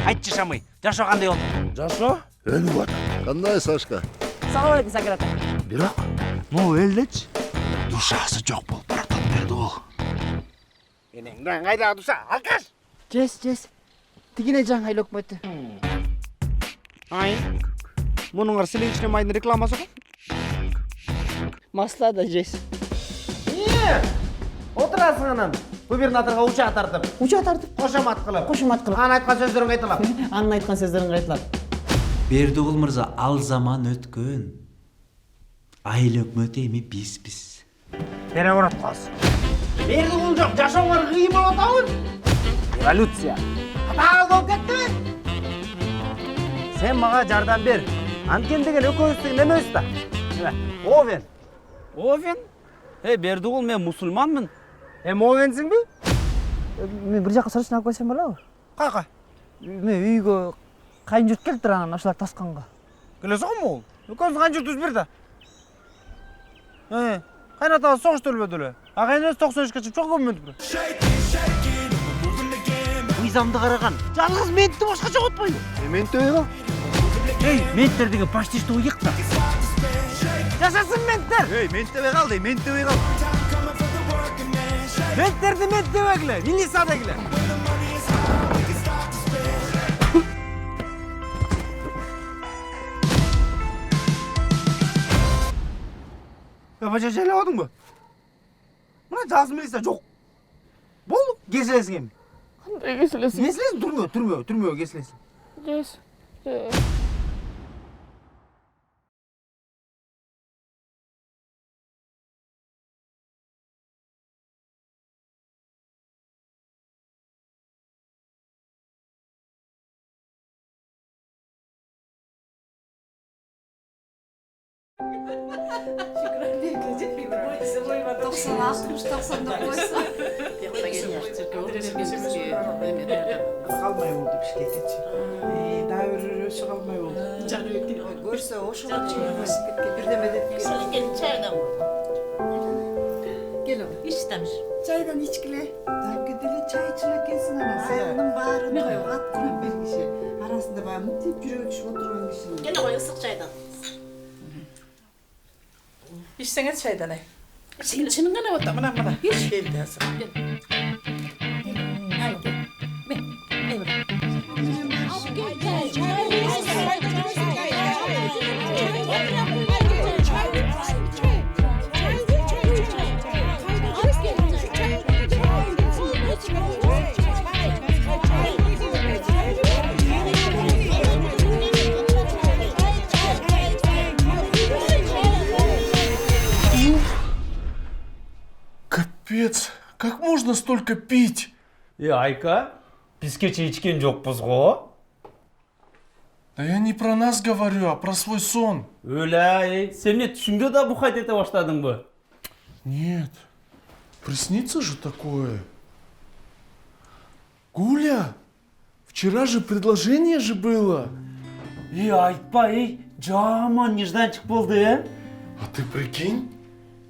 Айтчы Шамый, жашоо кандай болду? Жашоо? Өлүп атат. Кандай Сашка? Салам алейкум, Сакир ата. Бирок, могу элдечи. Душасы жок болуп баратат Бердигул. Энеңден кайдагы душа? Алкаш! Жес. Тигине жаңы өкмөтү. Ай. Мунуңар силенчине майдын рекламасы го? Масла да жес. Отурасың анан. Губернаторго учак тартып, Уча тартып, кошомат кылып. кошумат кылып. Анын айткан сөздөрүн кайталап. Анын айткан сөздөрүн кайталап. Бердигул мырза, ал заман өткөн. Айыл өкмөтү эми бизбиз. Переворот кыласың. Бердигул жок, жашооңор кыйын болуп атабы? Революция. Катаал болуп кеттиби? Сен мага жардам бер. Анткени деген экөөбүздүн немебиз да. Овен. Овен? Бердигул, мен мусулманмын. Овенсиңби? Мен бир жака сурашын алып койсом болобу? Кайка? Мен үйгө кайын журт келиптир, анан ошолар тасканга. Келе соңму? Экөөбүз кайын журтубуз бир да. Кайнатабыз согушта өлбөдү эле. Кайныбыз 93-ке чыгып чогуу мөндүп. Мыйзамды караган. Жалгыз ментти башка жоготпойбу. Менте кал. Менттер деген почти что уйык да. Жашасын менттер! Ментебей кал дей, ментебей кал. Менттерди менттебегиле, милициядагиле. Бажа жайлабадыңбы? Мына жазым милиция жок. Болду, кесилесиң эми. Кандай кесилесиң? Кесилесиң түрмөгө кесилесиң. Жес. Қалмай болды бішкекетші. Дәуір қалмай болды. Көрсе ошыға бірдеме деп Келin çaydan mı? Gel oğlum. İstemiş. Çaydan içkile. Dili çay içine kelsin ama sayının bağrını koyup attıran bir kişi. Arasında bana mutlayıp yürüyüp düşüp oturan kişi. Gene koy ısık çaydan. İçseniz çaydan ay. Çinin gene otur. Bana hiç geldi asıl. Капец, как можно столько пить? Айка, биз кече ичкен жокпуз го. Да я не про нас говорю, а про свой сон. Өлай, сен эмне түшүңдө да бухать эте баштадыңбы? Нет, приснится же такое. Гуля, вчера же предложение же было. Айтпа, жаман нежданчик болду, А ты прикинь,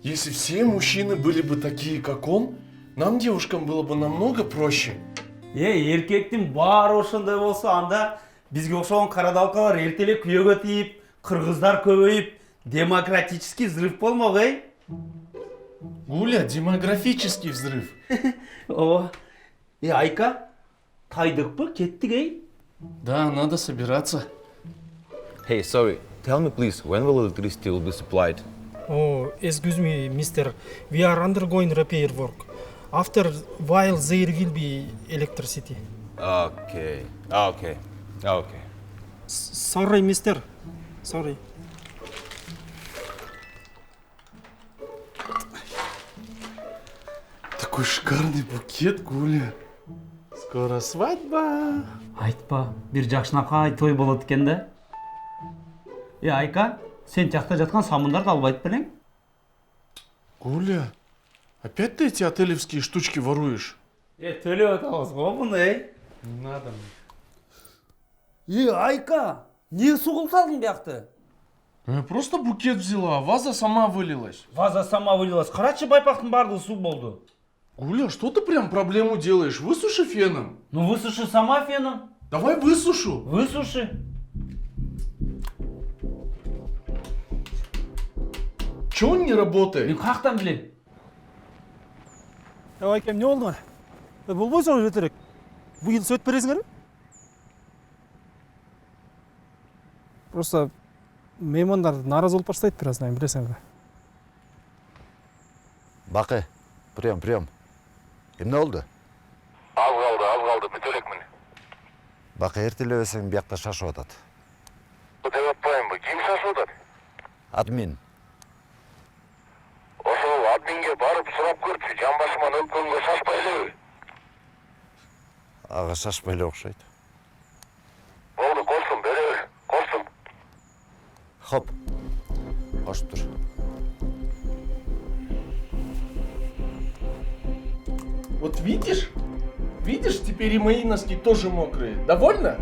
если все мужчины были бы такие, как он, нам, девушкам, было бы намного проще. Эркектин баары ошондой болсо, анда бизге окшогон карадалкалар эртеле күйөөгө тийип, кыргыздар көбөйүп, демократический взрыв болмок, Гуля, демографический взрыв. Ооба. Айка, тайдыкпы, кеттик, Да, надо собираться. Hey, sorry. Tell me please, when will electricity will be supplied? Oh, excuse me, mister. We are undergoing repair work. After while there will be electricity. Okay. Sorry, mister. Sorry. Такой шикарный букет, Гуля. Скоро свадьба. Айтпа, бир жакшынакай той болот экен да. Айка, сен жакта жаткан самындарды албайт белең? Гуля, опять ты эти отелевские штучки воруешь? Төлөп атабыз го муну, Не надо мне. Айка, не сугул салдың биякты? Я просто букет взяла, а ваза сама вылилась. Ваза сама вылилась. Карачы байпактын бардыгы суу болду. Гуля, что ты прям проблему делаешь? Высуши феном. Ну высуши сама феном. Давай высушу. Высуши. Чего он не работает? Мен қақтан білем? Айкем, не болды? Бұл ғой сол жетерек. Бұл сөйт бересіңдер ме? Просто меймандар наразы болып бастайды біраздан, білесің бе? Бақы, прием. Эмне oldu? Аз қалды, бүтөлекмін. Бақы, ертелебесең бияқта шашып атат. Деп атпайын ба, ким шашып атат? Админ. Ошол админге барып сурап көрчү, жан башыман өткөнгө шашпайлыбы? Аға шашпайлы окшойт. Болду, корсун, бере бер, корсун. Хоп, қош тұр. Вот видишь? Видишь, теперь и мои носки тоже мокрые. Довольно?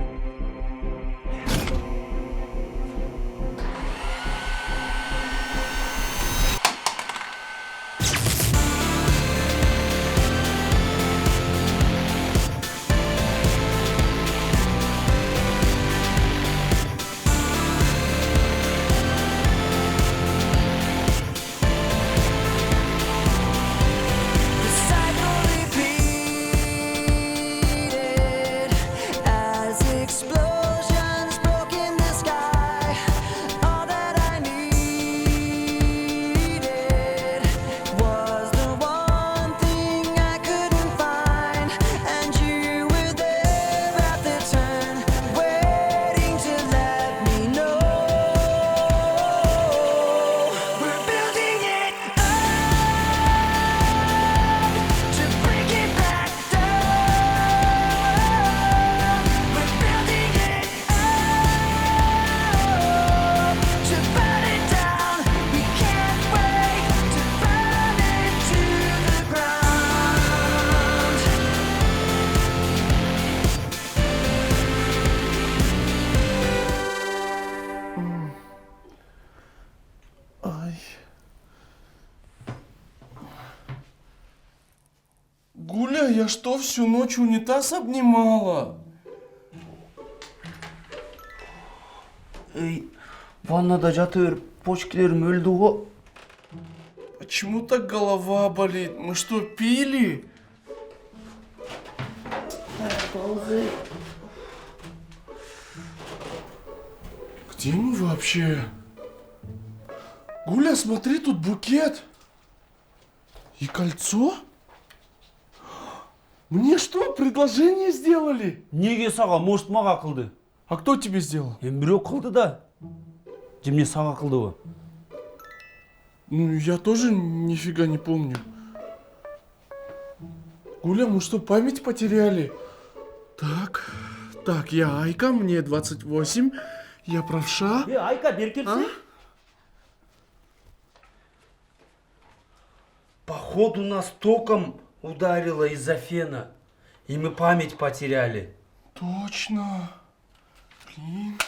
Гуля, я что, всю ночь унитаз обнимала? Ей, ваннада жата беріп, почкелерім өлді ғой. Почему так голова болит? Мы что, пили? Где мы вообще? Гуля, смотри, тут букет. И кольцо? Мне что, предложение сделали? Неге саға может маға қылды? А кто тебе сделал? Біреу қылды да. Жемне саға қылды ғой. Ну, я тоже нифига не помню. Гуля, мы что, память потеряли? Так, я Айка, мне 28, я правша. Айка, бер келсе? Походу нас током ударило из-за фена, и мы память потеряли. Точно. Блин.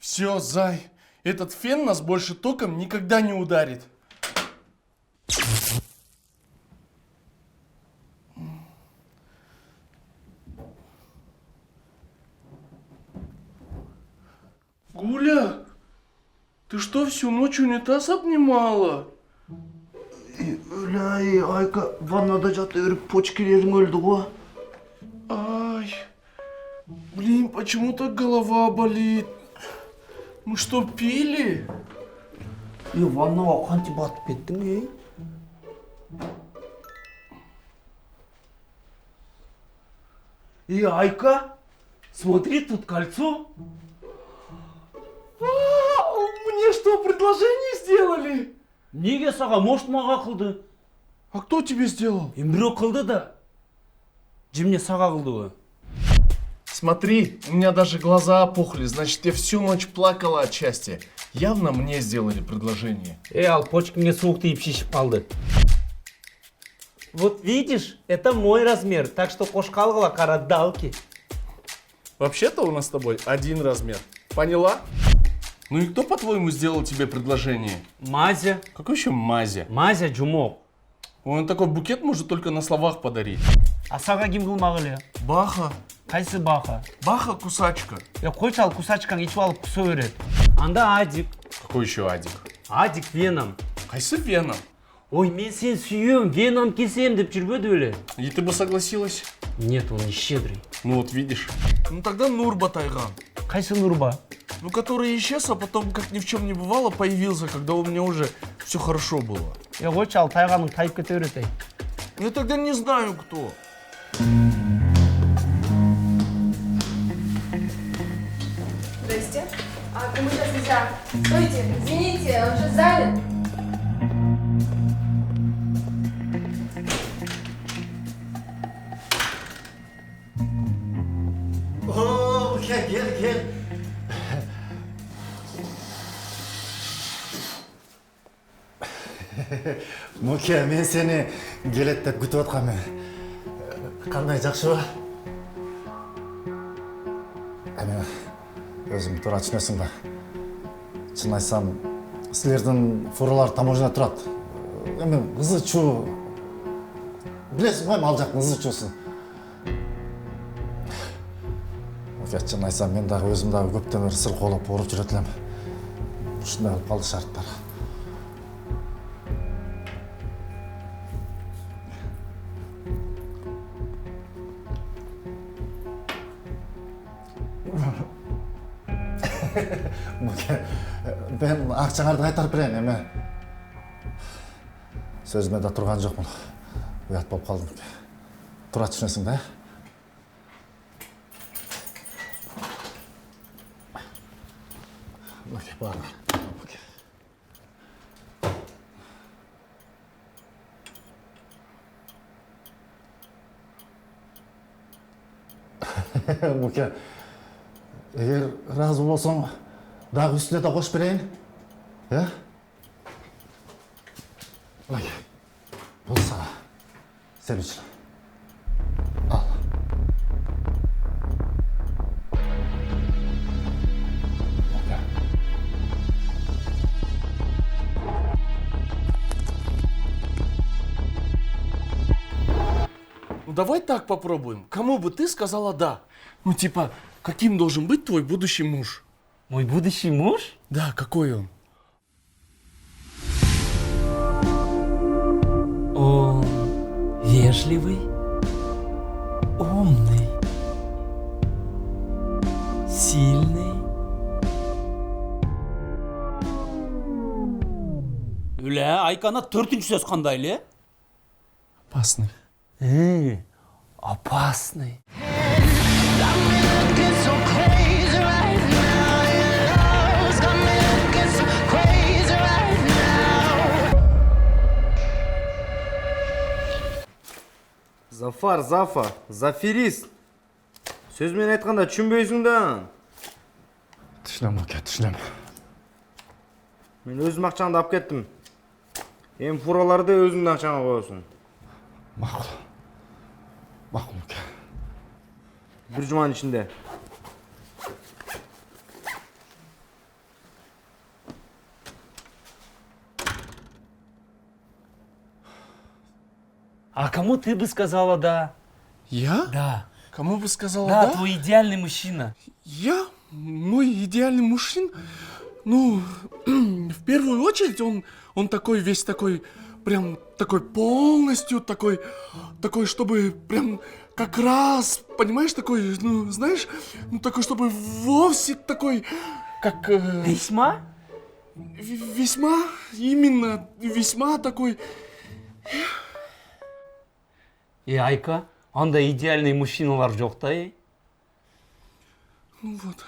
Все, Зай, этот фен нас больше током никогда не ударит. Гуля, ты что, всю ночь унитаз обнимала? Ай, Айка, ваннада жата беріп, почкелерің өлді ғой. Ай, блин, почему так голова болит? Мы что, пили? Ваннаға қанти батып кеттің, ей? Айка, смотри, тут кольцо. Мне что, предложение сделали? Неге саға может маға қылды? А кто тебе сделал? Біреу қылды да. Жемне саға қылды ғой. Смотри, у меня даже глаза опухли, значит, я всю ночь плакала от счастья. Явно мне сделали предложение. Ал почкамге суық тиіп шешіп қалды. Вот видишь, это мой размер, так что қошқалғыла қарадалки. Вообще-то у нас с тобой один размер. Поняла? Ну и кто, по-твоему, сделал тебе предложение? Мазя. Какой еще Мазя? Мазя Джумок. Он такой букет может только на словах подарить. Асаға ким кылмак эле? Баха. Кайсы баха? Баха кусачка. Койчу ал кусачкаң ичип алып куса берет. Анда Адик. Какой еще Адик? Адик Веном. Кайсы Веном? Ой, мен сен сүйем, Веном кесем деп жүрбөдү беле? И ты бы согласилась? Нет, он не щедрый. Ну вот видишь. Ну тогда Нурба Тайган. Кайсы Нурба? Ну который исчез, а потом, как ни в чем не бывало, появился, когда у меня уже все хорошо было. Койчу ал Тайганың тайып кете берет ей. Я тогда не знаю, кто. Здрасте. Кому сейчас нельзя? Стойте, извините, он сейчас занят. О, gel. Muke, men seni келет деп күтіп атқанмын. Қандай жақсы ба? Әне, өзім тура түсінесің ба? Шын айтсам, сілердің фуралар таможня тұрады. Әме, қызы чу... Білесің ғой, мал жақтың қызы чусын. Шын айтсам, мен дағы өзім дағы көптен бері сыр қолап ұрып жүретілем. Шындай алып қалды шарттар. Ben ақшаңарды қайтарып берейін, еме. Сөзіме де тұрған жоқпын. Ұят болып қалдым. Тұра түсінесің бе? Бар. Мұке, егер разы болсаң, дағы үстіне де қош берейін? Е? Бұл саға. Сен үшін. Ал. Ну давай так попробуем. Кому бы ты сказала «да»? Ну типа, каким должен быть твой будущий муж? Мой будущий муж? Да, какой он? Он вежливый, умный, сильный. Үлә, Айкана 4-нче сөз кандай эле? Опасный. Опасный. Зафар, зафирист. Сөзмен айтқанда түсінбейсің да. Түшілем, Мұке, түшілем. Мен өзім ақшаңды алып кеттім. Ең фураларды өзіңді ақшаңа қойсын. Мақұл. Мақұл, Мұке. Bir жұманың ішінде. А кому ты бы сказала «да»? Я? Да. Кому бы сказала Да, «да»? твой идеальный мужчина. Я? Мой идеальный мужчина? Ну, в первую очередь он такой весь такой, прям такой полностью такой, чтобы прям как раз, понимаешь, такой, ну, знаешь, ну такой, чтобы вовсе такой, как... Весьма? Весьма, именно, весьма такой... Айка, анда идеальный мужчиналар жоқ та, ей? Ну вот.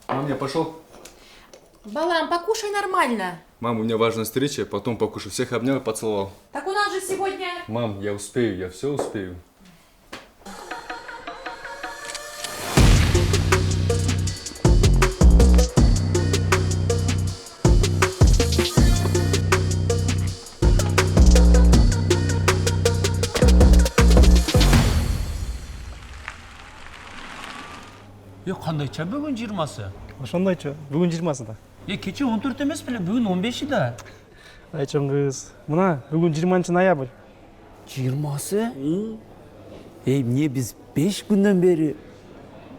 Мам, я пошел. Балам, покушай нормально. Мам, у меня важная встреча, потом покушаю. Всех обнял и поцеловал. Так у нас же сегодня... Мам, я успею, я все успею. Кандайча бүгүн 20-сы? Ошондойчу. Бүгүн 20-сында. Кече 14 эмес беле, бүгүн 15 да. Айчон кыз. Мына бүгүн 20-ноябрь. 20-сы? Эмне биз 5 күндөн бери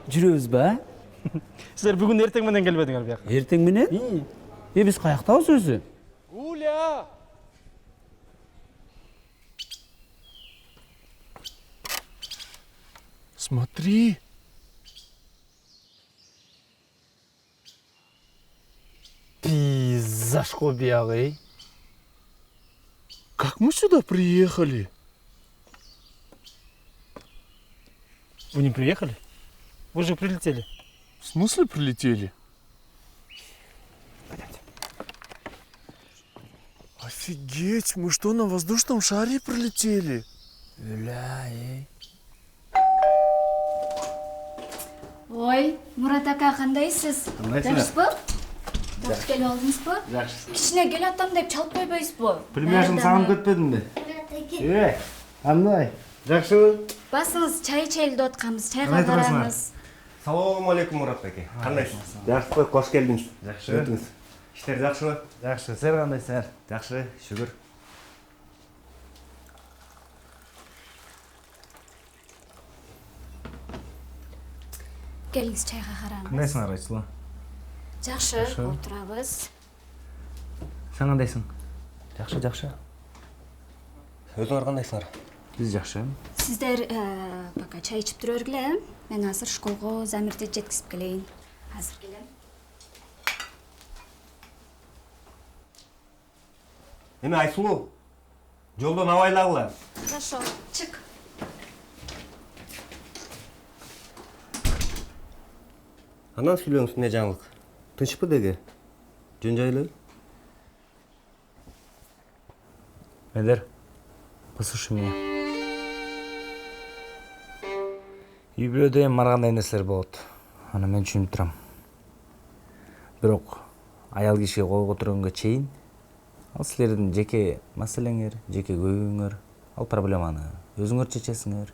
жүрөбүз ба? Силер бүгүн эртең менен келбедиңер бияка. Эртең менен? Биз каяктабыз өзү? Гуля! Смотри. Зашко бияга, Как мы сюда приехали? Вы не приехали? Вы же прилетели. В смысле прилетели? Офигеть, мы что, на воздушном шаре прилетели? Ой, Мурат ака, кандайсыз? Жакшысызбы? Тапып келип алдыңызбы? Жакшы. Кичине кел атам деп чалып койбойсузбу? Пельмешин сагынып кетпедим бе? Кандай? Жакшыбы? Басыңыз, чай ичели деп атканбыз, чайга караңыз. Салам алейкум, Мурат аке. Кандайсыз? Жакшы, кош келдиңиз. Жакшы. Өтүңүз. Иштер жакшыбы? Жакшы. Сен кандайсың? Жакшы, шүгүр. Келиңиз, чайга караңыз. Кандайсың Райсула? Жакшы, отурабыз. Сен кандайсың? Жакшы, жакшы. Өзүңөр кандайсыңар? Биз жакшы. Сиздер пока чай ичип тура бергиле. Мен азыр школго Замирди жеткизип келейин. Азыр келем. Эми Айсулуу, жолдон абайлагыла. Хорошо, чык. Анан сүйлөңүз эмне жаңылык? Тынчпы деги? Жөн жайлы? Медер, послушай меня. Үй бүлөдө эми ар кандай нерселер болот. Аны мен түшүнүп турам. Бирок аял кишиге кол көтөргөнгө чейин ал силердин жеке маселеңер, жеке көйгөйүңөр, ал проблеманы өзүңөр чечесиңер.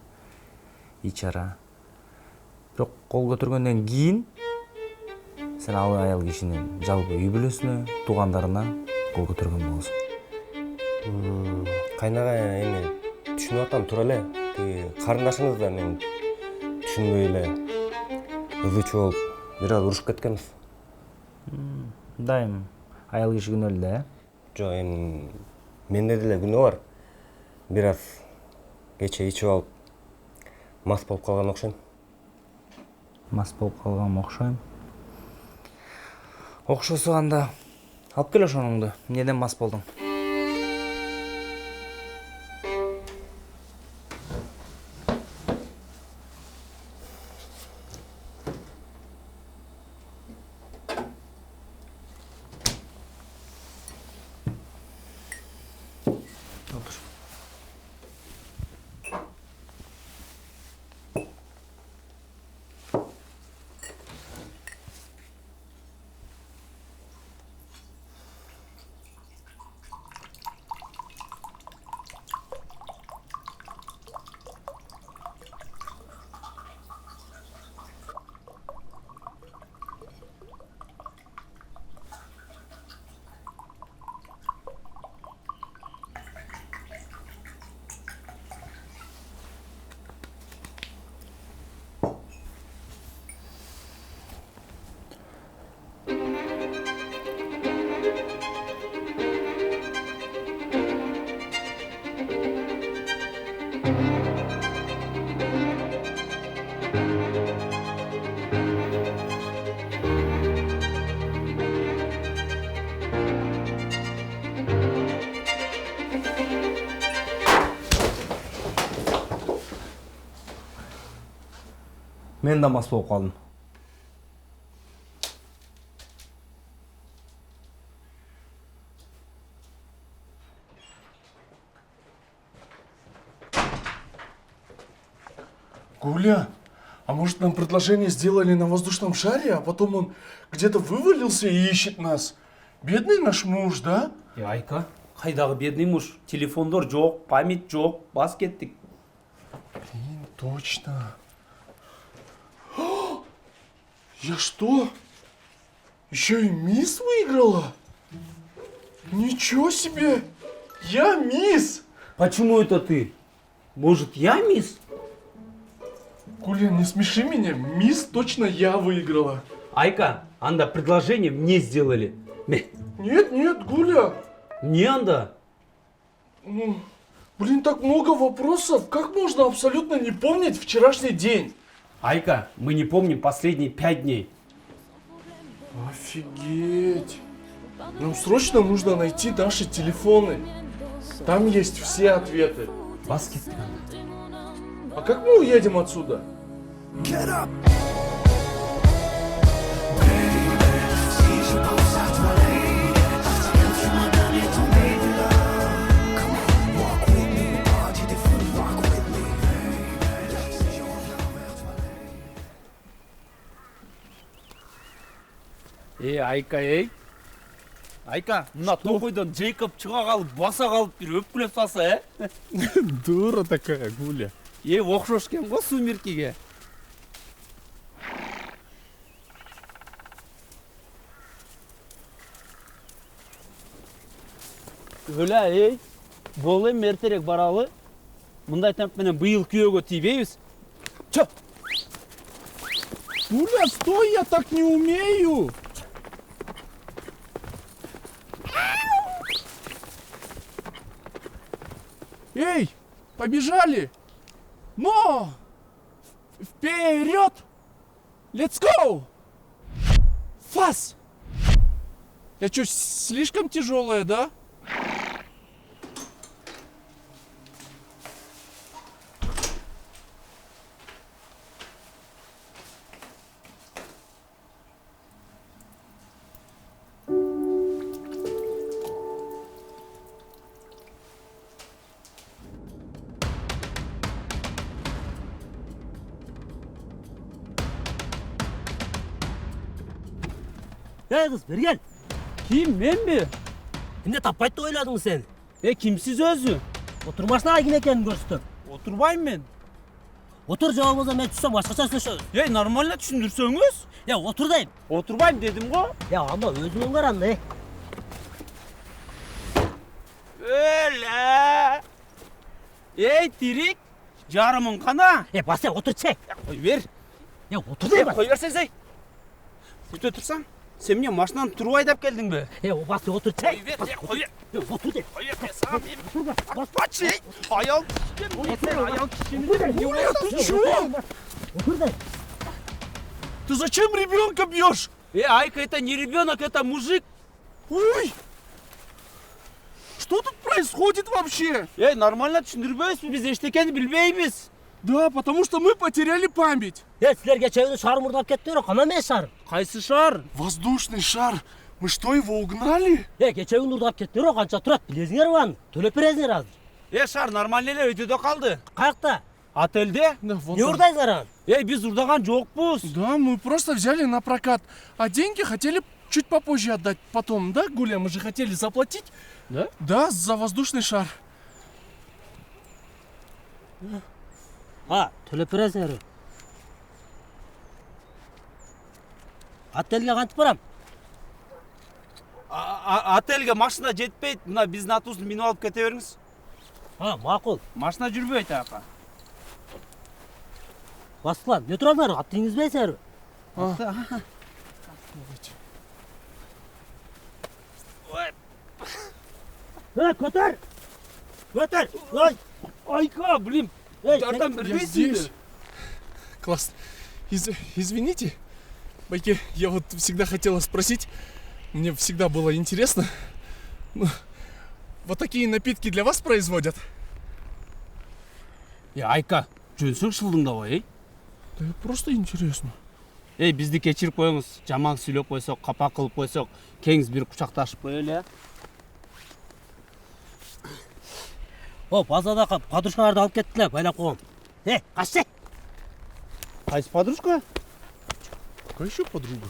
Ичара. Бирок кол көтөргөндөн кийин сен ал аял кишинин жалпы үй бүлөсүнө, туугандарына кол көтөргөн болосуң. Кайнага эми түшүнүп атам, тура эле. Тиги карындашыңыз да мен түшүнбөй эле ызычы болуп бир аз урушуп кеткенбиз. Дайым аял киши күнөөлүү да, э? Жок, эми менде деле күнөө бар. Бир аз кече ичип алып мас болуп калган окшойм. Мас болуп калган окшойм. Окшосо анда алып кел ошонуңду. Эмнеден мас болдуң? Мен да мас болуп калдым. Гуля, а может нам предложение сделали на воздушном шаре, а потом он где-то вывалился и ищет нас? Бедный наш муж, да? Айка, кайдагы бедный муж? Телефондор жок, память жок, бас кеттик. Блин, точно. Я что? Еще и мисс выиграла? Ничего себе! Я мисс! Почему это ты? Может, я мисс? Гуля, не смеши меня, мисс точно я выиграла. Айка, анда предложение мне сделали. Нет, Гуля. Не анда. Ну, блин, так много вопросов. Как можно абсолютно не помнить вчерашний день? Айка, мы не помним последние 5 дней. Офигеть. Нам срочно нужно найти наши телефоны. Там есть все ответы. А как мы уедем отсюда? Айка, ей. Айка, мына токойдон Джейкоб чыга калып, баса калып бир өпкүлөп салса, Дура такая, Гуля. Окшош экен го сумеркиге. Гүлә, бол эми эртерээк баралы. Мындай темп менен быйыл күйөөгө тийбейбиз. Чо! Гуля, стой, я так не умею. Эй, побежали! Но! Вперед! Let's go! Фас! Я что, слишком тяжелая, да? Ей қыз, бері кел. Ким, мен бе? Кімде таппайды деп ойладың сен? Кимсиз өзү? Отыр машинаға кім екенін көрсетіп. Отурбайм мен. Отыр, жауап болса мен түссем башқаша сөйлесеміз. Нормально түшүндүрсөңүз? Отыр дейм. Отурбайм дедим го. Ama өзіңнің қарамды. Тирик, жарымың қана? Бас, отыр чек. Қой бер. Отыр дейм. Қой берсеңіз. Сөйте тұрсаң, сен мне машинаны тұрып айдап келдің бе? Бас, отыр чек. Қой бер. Отыр дейм. Қой бер, саған. Бачи, аял кишini. Гуля, ты чё? Отыр дейм. Ты зачем ребенка бьешь? Айка, это не ребенок, это мужик. Ой! Что тут происходит вообще? Нормально түшүндүрбөйсүз, биз эчтекени билбейбиз. Да, потому что мы потеряли память. Сілерге чайыны шар мұрдап кеттіңдер, қана мен шар? Қайсы шар? Воздушный шар. Мы что, его угнали? Кечеуін ұрдап кеттіңдер, қанша тұрады, білесіңер бан? Төлеп бересіңер азыр. Шар нормально эле өйдөдө калды. Қаяқта? Отельде? Да, вот Не ұрдайсыңар ан? Биз урдаган жокпуз. Да, мы просто взяли на прокат. А деньги хотели чуть попозже отдать потом, да, Гуля? Мы же хотели заплатить. Да? Да, за воздушный шар. Төлеп бересіңер. Отельге қантып барам? Отельге машина жетпейт. Мына биздин атыбызды минип алып кете бериңиз. Мақұл. Машина жүрбөйт ака. Басқылан, не тұралар? Аттыңыз бейсіңер? Көтер! Көтер! Айка, блин. Я здесь. Класс. Извините, Байке, я вот всегда хотела спросить, мне всегда было интересно, вот такие напитки для вас производят? Айка, жөнсөң шылдыңдабай, Да просто интересно. Бизди кечирип коюңуз. Жаман сүйлөп койсок, капа кылып койсок, кеңиз бир кучакташып коелу, Базада подружкаларды алып кеттілер, байлап қоғым. Қашсы? Қайсы подружка? Какая еще подруга?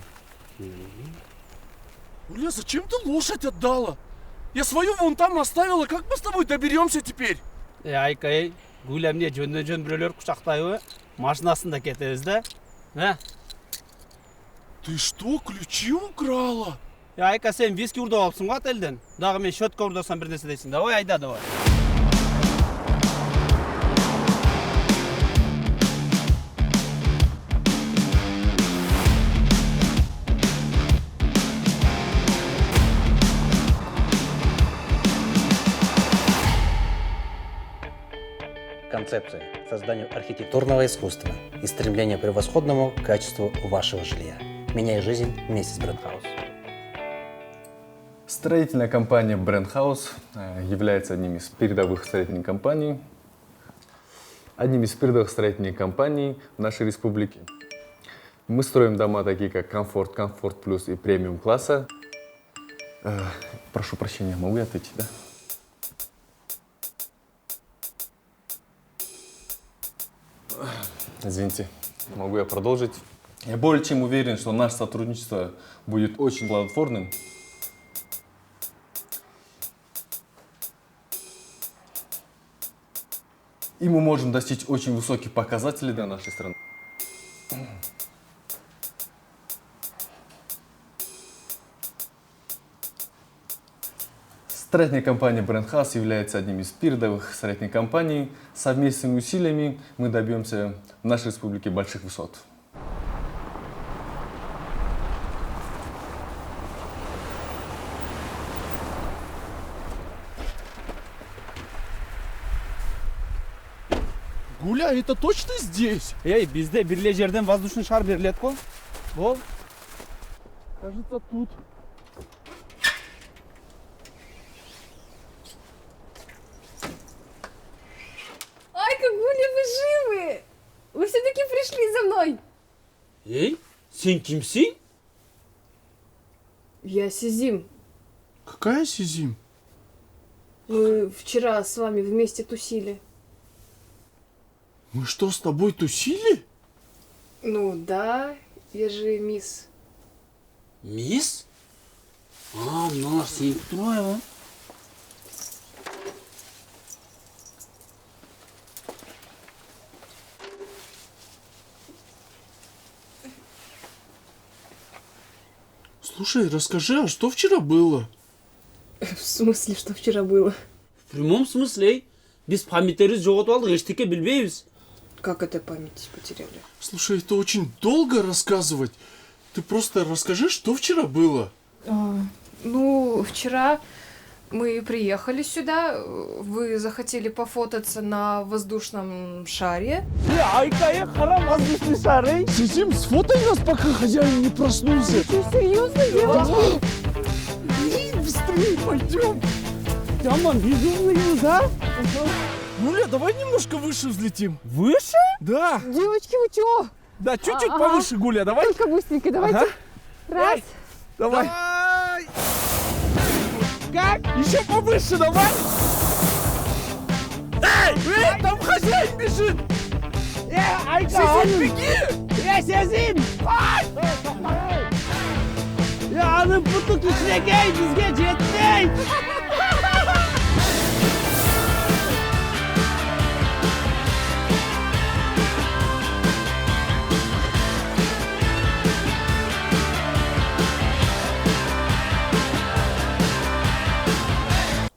Гуля, зачем ты лошадь отдала? Я свою вон там оставила, как мы с тобой доберемся теперь? Айка, Гуля эмне жөндөн-жөн бирөөлөр кучактайбы? Машинасында кетебиз да? Ты что, ключи украла? Айка, сен виски урдап алыпсың ғой отельден. Дағы мен щетка урдасам бір нәрсе дейсің. Давай, айда, давай. Концепция – созданию архитектурного искусства и стремление к превосходному качеству вашего жилья. Меняй жизнь вместе с Брендхаус. Строительная компания Brandhaus является одним из передовых строительных компаний в нашей республике. Мы строим дома такие как Комфорт, Комфорт Плюс и премиум класса. Прошу прощения, могу я отойти, да? Извините, могу я продолжить? Я более чем уверен, что наше сотрудничество будет очень плодотворным. И мы можем достичь очень высоких показателей для нашей страны. Строительная компания Brandhaus является одним из передовых строительных компаний. Совместными усилиями мы добьемся в нашей республике больших высот. Гуля, это точно здесь? Ей, bizde бірле жерден воздушный шар беріледі ғой. Бол. Кажется, тут. Айка, Гуля, вы живы! Вы все-таки пришли за мной! Ей, сен кимсің? Я Сизим. Какая Сизим? Мы вчера с вами вместе тусили. Мы что, с тобой тусили? Ну да, я же мисс. Мисс? А, мыналар сенікі тұрмай ғой. Слушай, расскажи, а что вчера было? В смысле, что вчера было? В прямом смысле. Біз памяттерімізді жоғалтып алдық, ештеңе білмейміз. Как это память потеряли? Слушай, это очень долго рассказывать. Ты просто расскажи, что вчера было. Ну, вчера мы приехали сюда, вы захотели пофотаться на воздушном шаре. Айка, харам воздушный шар, эй! Сизим, сфотай нас, пока хозяин не проснулся. Ты серьезно, девочки? Блин, быстрее пойдем. Тамам, безумный, да? Гуля, давай немножко выше взлетим. Выше? Да. Девочки, вы чё? Да, чуть-чуть повыше, Гуля, давай. Только быстренько, давайте. Ага. Раз. Давай. Как? Еще повыше, давай. Эй, там хозяин бежит. Айка, Сизим, беги. Сизим! Аның бұты кішінекей, бізге жетмей!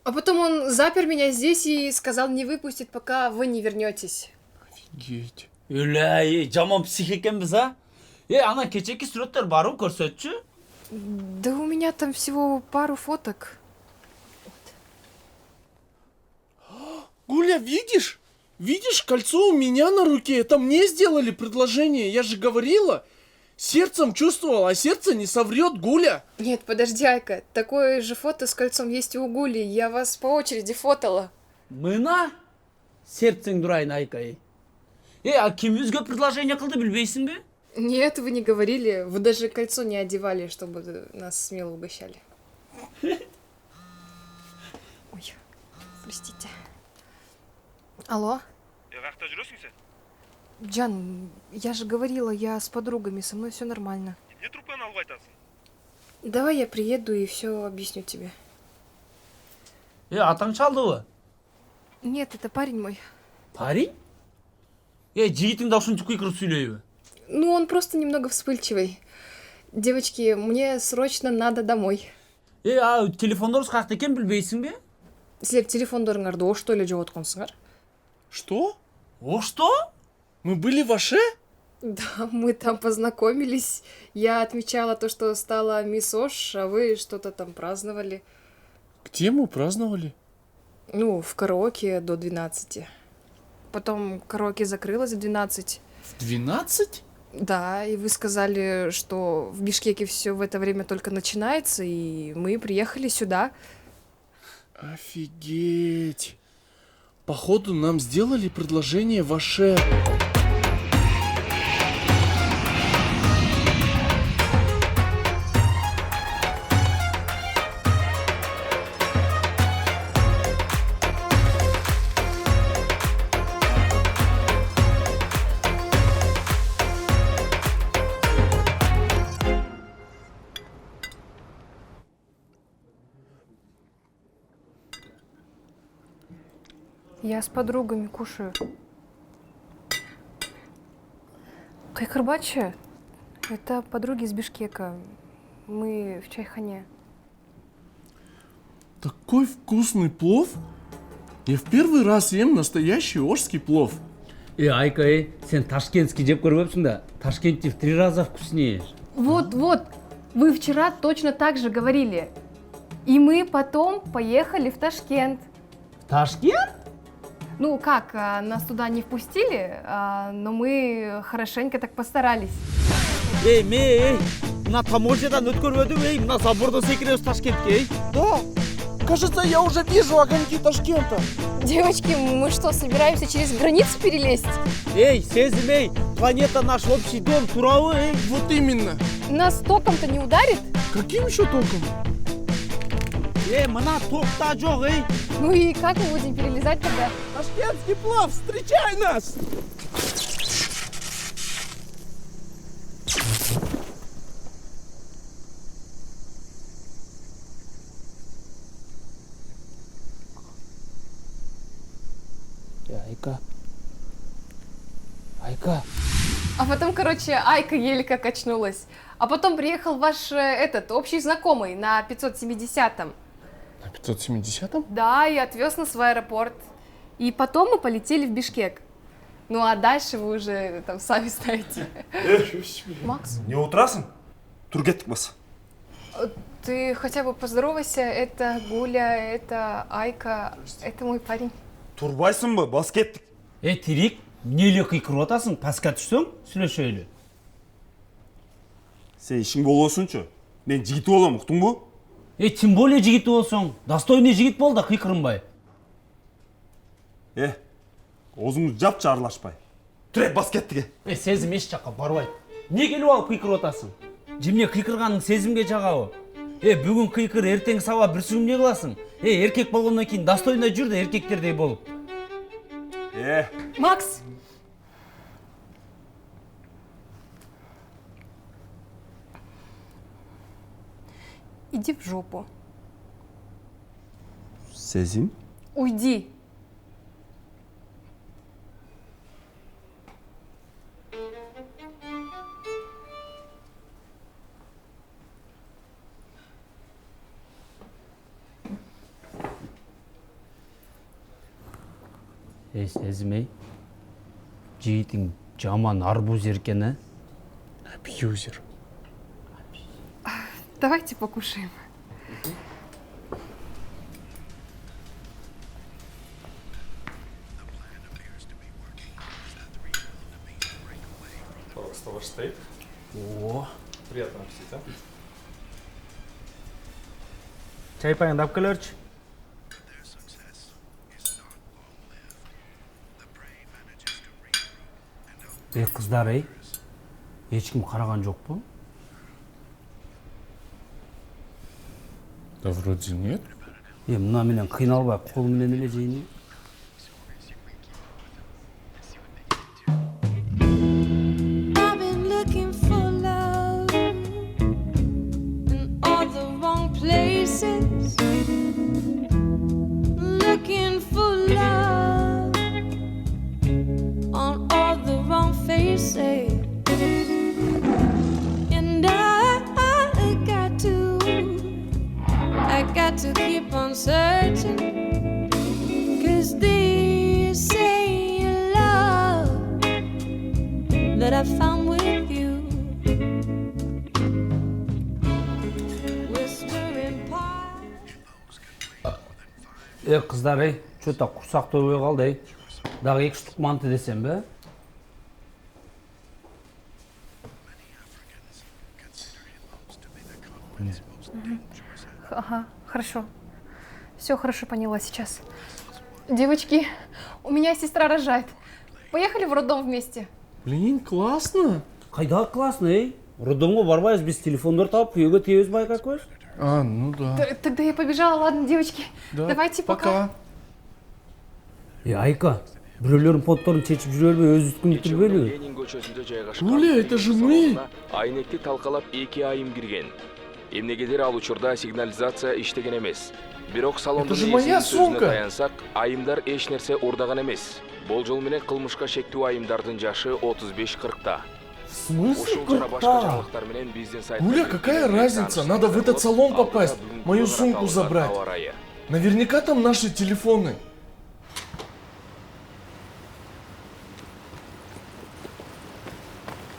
А потом он запер меня здесь и сказал не выпустит, пока вы не вернетесь. Офигеть. Үләй, жаман псих екенбіз, а? Ана кечеки суреттер бару көрсетші? Да у меня там всего пару фоток. Гуля, видишь? Видишь, кольцо у меня на руке. Это мне сделали предложение. Я же говорила. Сердцем чувствовал, а сердце не соврет, Гуля. Нет, подожди, Айка. Такое же фото с кольцом есть и у Гули. Я вас по очереди фотала. Мына? Сердцең дұрайын, Айка, ей. А кім өзге предложение қылды, білбейсің бе? Нет, вы не говорили. Вы даже кольцо не одевали, чтобы нас смело угощали. Ой, простите. Алло? Джан, я же говорила, я с подругами, со мной все нормально. Давай я приеду и все объясню тебе. Атаң шалды ғой? Нет, это парень мой. Парень? Жігітің даушын түкке кіріп сөйлейбі? Ну, он просто немного вспыльчивый. Девочки, мне срочно надо домой. Телефондорыңыз қақта екен білбейсің бе? Силер телефондорыңарды ошто эле жоғотконсуңар. Что? О, что? Мы были в Аше? Да, мы там познакомились. Я отмечала то, что стала мисс Ош, а вы что-то там праздновали. Где мы праздновали? Ну, в караоке до 12. Потом караоке закрылось в 12. В 12? Да, и вы сказали, что в Бишкеке все в это время только начинается, и мы приехали сюда. Офигеть. Походу, нам сделали предложение в Аше. Я с подругами кушаю. Кайкырбачы, это подруги из Бишкека. Мы в чайхане. Такой вкусный плов. Я в первый раз ем настоящий ошский плов. Айка, сен ташкентский жеп көрбөпсүң да? Ташкентте в 3 раза вкуснее. Вот, вы вчера точно так же говорили. И мы потом поехали в Ташкент. Ташкент? Ну как, нас туда не впустили, но мы хорошенько так постарались. Мына таможнядан өткөрбөдүм, мына забордон секиребиз Ташкентке. Да, кажется, я уже вижу огоньки Ташкента. Девочки, мы что, собираемся через границу перелезть? Сезим, планета наш общий дом, туравы, Вот именно. Нас током-то не ударит? Каким еще током? мына токта жок, Ну и как мы будем перелезать тогда? Ташкентский плов, встречай нас! Айка. А потом, короче, Айка еле как очнулась. А потом приехал ваш общий знакомый на 570-м. На 570-м? Да, и отвез нас в аэропорт. И потом мы полетели в Бишкек. Ну а дальше вы уже там сами знаете. Макс? Не отырасың? Тұр кеттік бас. Ты хотя бы поздоровайся. Это Гуля, это Айка, это мой парень. Тұрбайсың ба? Бас кеттік. Терек, неле қиқырып атасың? Пасқа түссең, сөйлешейлі. Сен ішің болосыншы. Мен жігіт болам, ұқтың бұ? Тем более жігіт болсың. Достойный жігіт бол да қиқырынбай. Озыңыз жапчы аралашпай. Түрек бас кеттіге. Сезім еш жаққа барбайды. Не келіп алып қиқырып атасың? Жемне қиқырғаның сезімге жағауы. Бүгін қиқыр, ертең саба бір сүгім не қыласың? Еркек болғаннан кейін достойный жүр да еркектердей болып. Макс! Иди в жопу. Сезім? Уйди. Сезім, жігітің жаман арбуз еркені. Абьюзер. Давайте покушаем. Пожалуйста, ваш стейк. О, Приятного аппетита. чай пайындап келерші. Қыздар, ешкім қараған жоқ бұл? Да вроде нет. Мына менен қиналбай қолыммен еле жейін. I've been looking for love in all the wrong places. Looking for love on all the wrong faces. And I that I found with you. Whispering Қыздар, что-то құрсақ тойбой қалды, дағы 2 штук манты десем бе? Ага, хорошо. Все хорошо поняла сейчас. Девочки, у меня сестра рожает. Поехали в роддом вместе. Блин, классно. Қайда классно, Роддомға барбайыз, біз телефондар тауып, күйеуге тегіз байқа қойш. А, ну да. Тогда я побежала, ладно, девочки. Да, Давайте пока. Айка, біреулердің подторын чечіп жүре бербей, өз үстін итіп бөлі. Ленин көчөсүндө жайгашкан. Оля, это же мы. Айнекти талкалап 2 айым кирген. Эмнегедир ал учурда сигнализация иштеген эмес. Бирок салондун ээсинин сөзүнө таянсак, айымдар эч нерсе урдаган эмес. Болжол менен кылмышка шектүү айымдардын жашы 35-40та. В смысле 40-та? Уля, какая разница? Надо в этот салон попасть, мою сумку забрать. Наверняка там наши телефоны.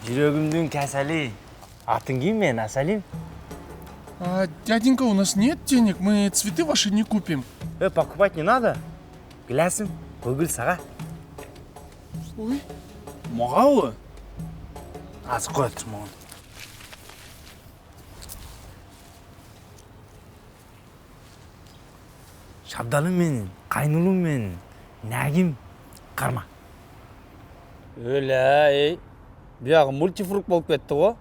Жүрөгүмдүн касали. Атың ким мен, Асалим? Дяденька, у нас нет денег, мы цветы ваши не купим. Покупать не надо. Билесим, көгүл сага. Ой. Мага? Аз коет мага. Шабдалым менин, кайнулум менин, нагим карма. Өлі, Бияғы мультифрук болып кетті ғой.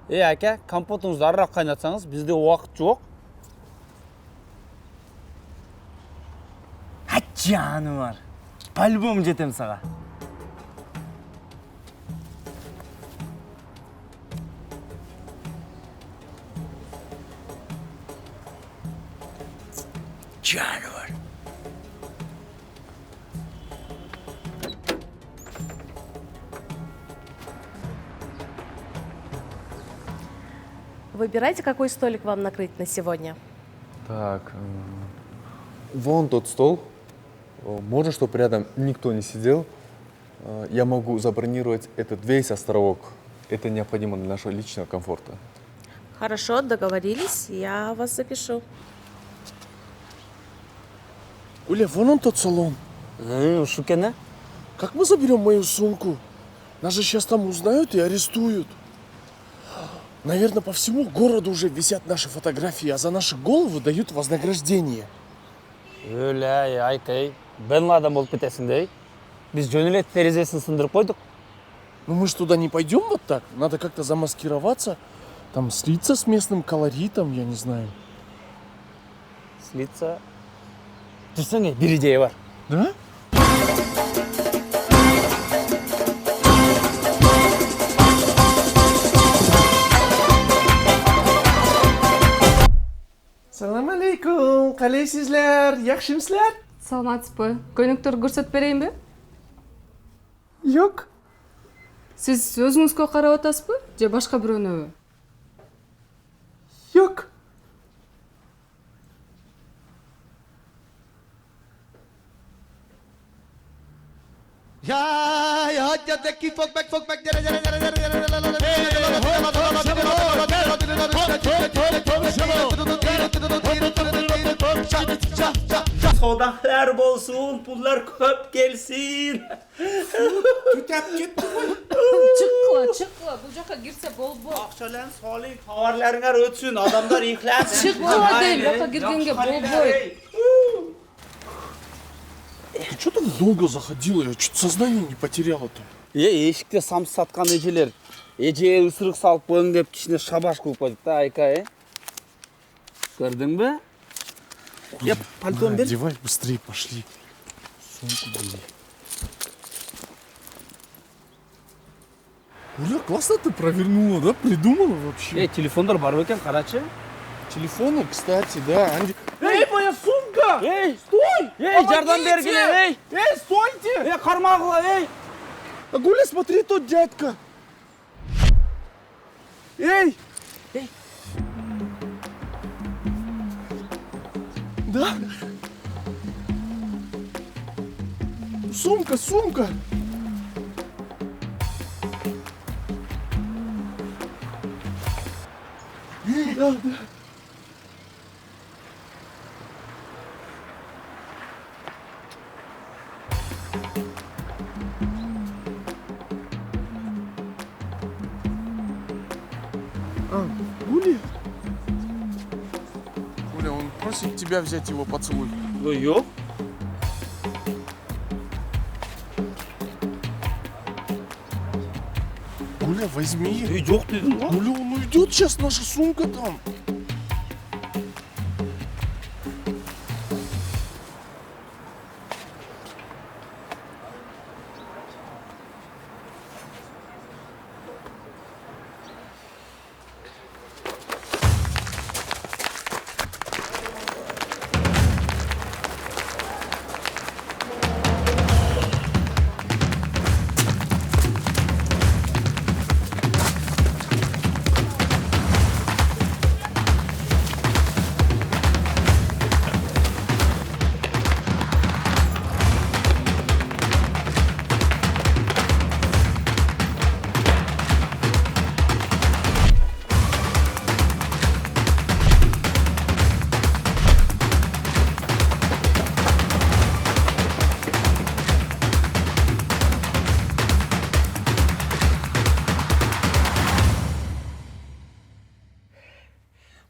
Әке, компотыңызды арырақ қайнатсаңыз, бізде уақыт жоқ. Жаны бар. По-любому жетем саға. Жаны бар. Выбирайте, какой столик вам накрыть на сегодня. Так, вон тот стол. Можно, чтобы рядом никто не сидел. Я могу забронировать этот весь островок. Это необходимо для нашего личного комфорта. Хорошо, договорились, я вас запишу. Уля, вон он тот салон. Шукена? Как мы заберем мою сумку? Нас же сейчас там узнают и арестуют. Наверное, по всему городу уже висят наши фотографии, а за наши головы дают вознаграждение. Өлі, Айка, Бен Ладен болып кетесің де. Біз жөнелет терезесін сындырып қойдық. Ну мы же туда не пойдем вот так. Надо как-то замаскироваться. Там слиться с местным колоритом, я не знаю. Слиться? Жүрсеңе, бір идея бар. Да? Салам алейкум, қалайсызлар, яқшымсызлар? Саламатсызбы. Көйнөктөрдү көрсөтүп берейинби? Жок. Сиз өзүңүзгө карап атасызбы же башка бирөөнүбү? Жок. Ya haccattaki fok bek Sodalar bolsun, pullar köp gelsin. Tütep gitti mi? Çıkla, bu jaka girse bol. Akşalan soling, tovarlarınlar ötsün, adamlar ihlansın. Çıkla deyim, jaka girgenge bol. Ты что так долго заходила? Я чуть сознание не потеряла-то. Ешікте самсы сатқан ежелер. Еже ысырық салып қойың деп кішіне шабаш қылып қойдық та, Айка, Көрдің бе? Пальтон бер. Одевай, быстрее пошли. Сумку бери. Уля, классно ты провернула, да? Придумала вообще. Телефондар бар екен, қарачы. Телефоны, кстати, да. Эй, моя сумка! Эй, стой! жардам бергиле, Эй, стойте! Қармағыла, Гуля, смотри, тот дядька. Эй! Да? Сумка! Да, да. Гуля? Гуля, он просит тебя взять его поцелуй. Ну, yok. Гуля, возьми. Yok dedim lan. Гуля, он уйдет сейчас, наша сумка там.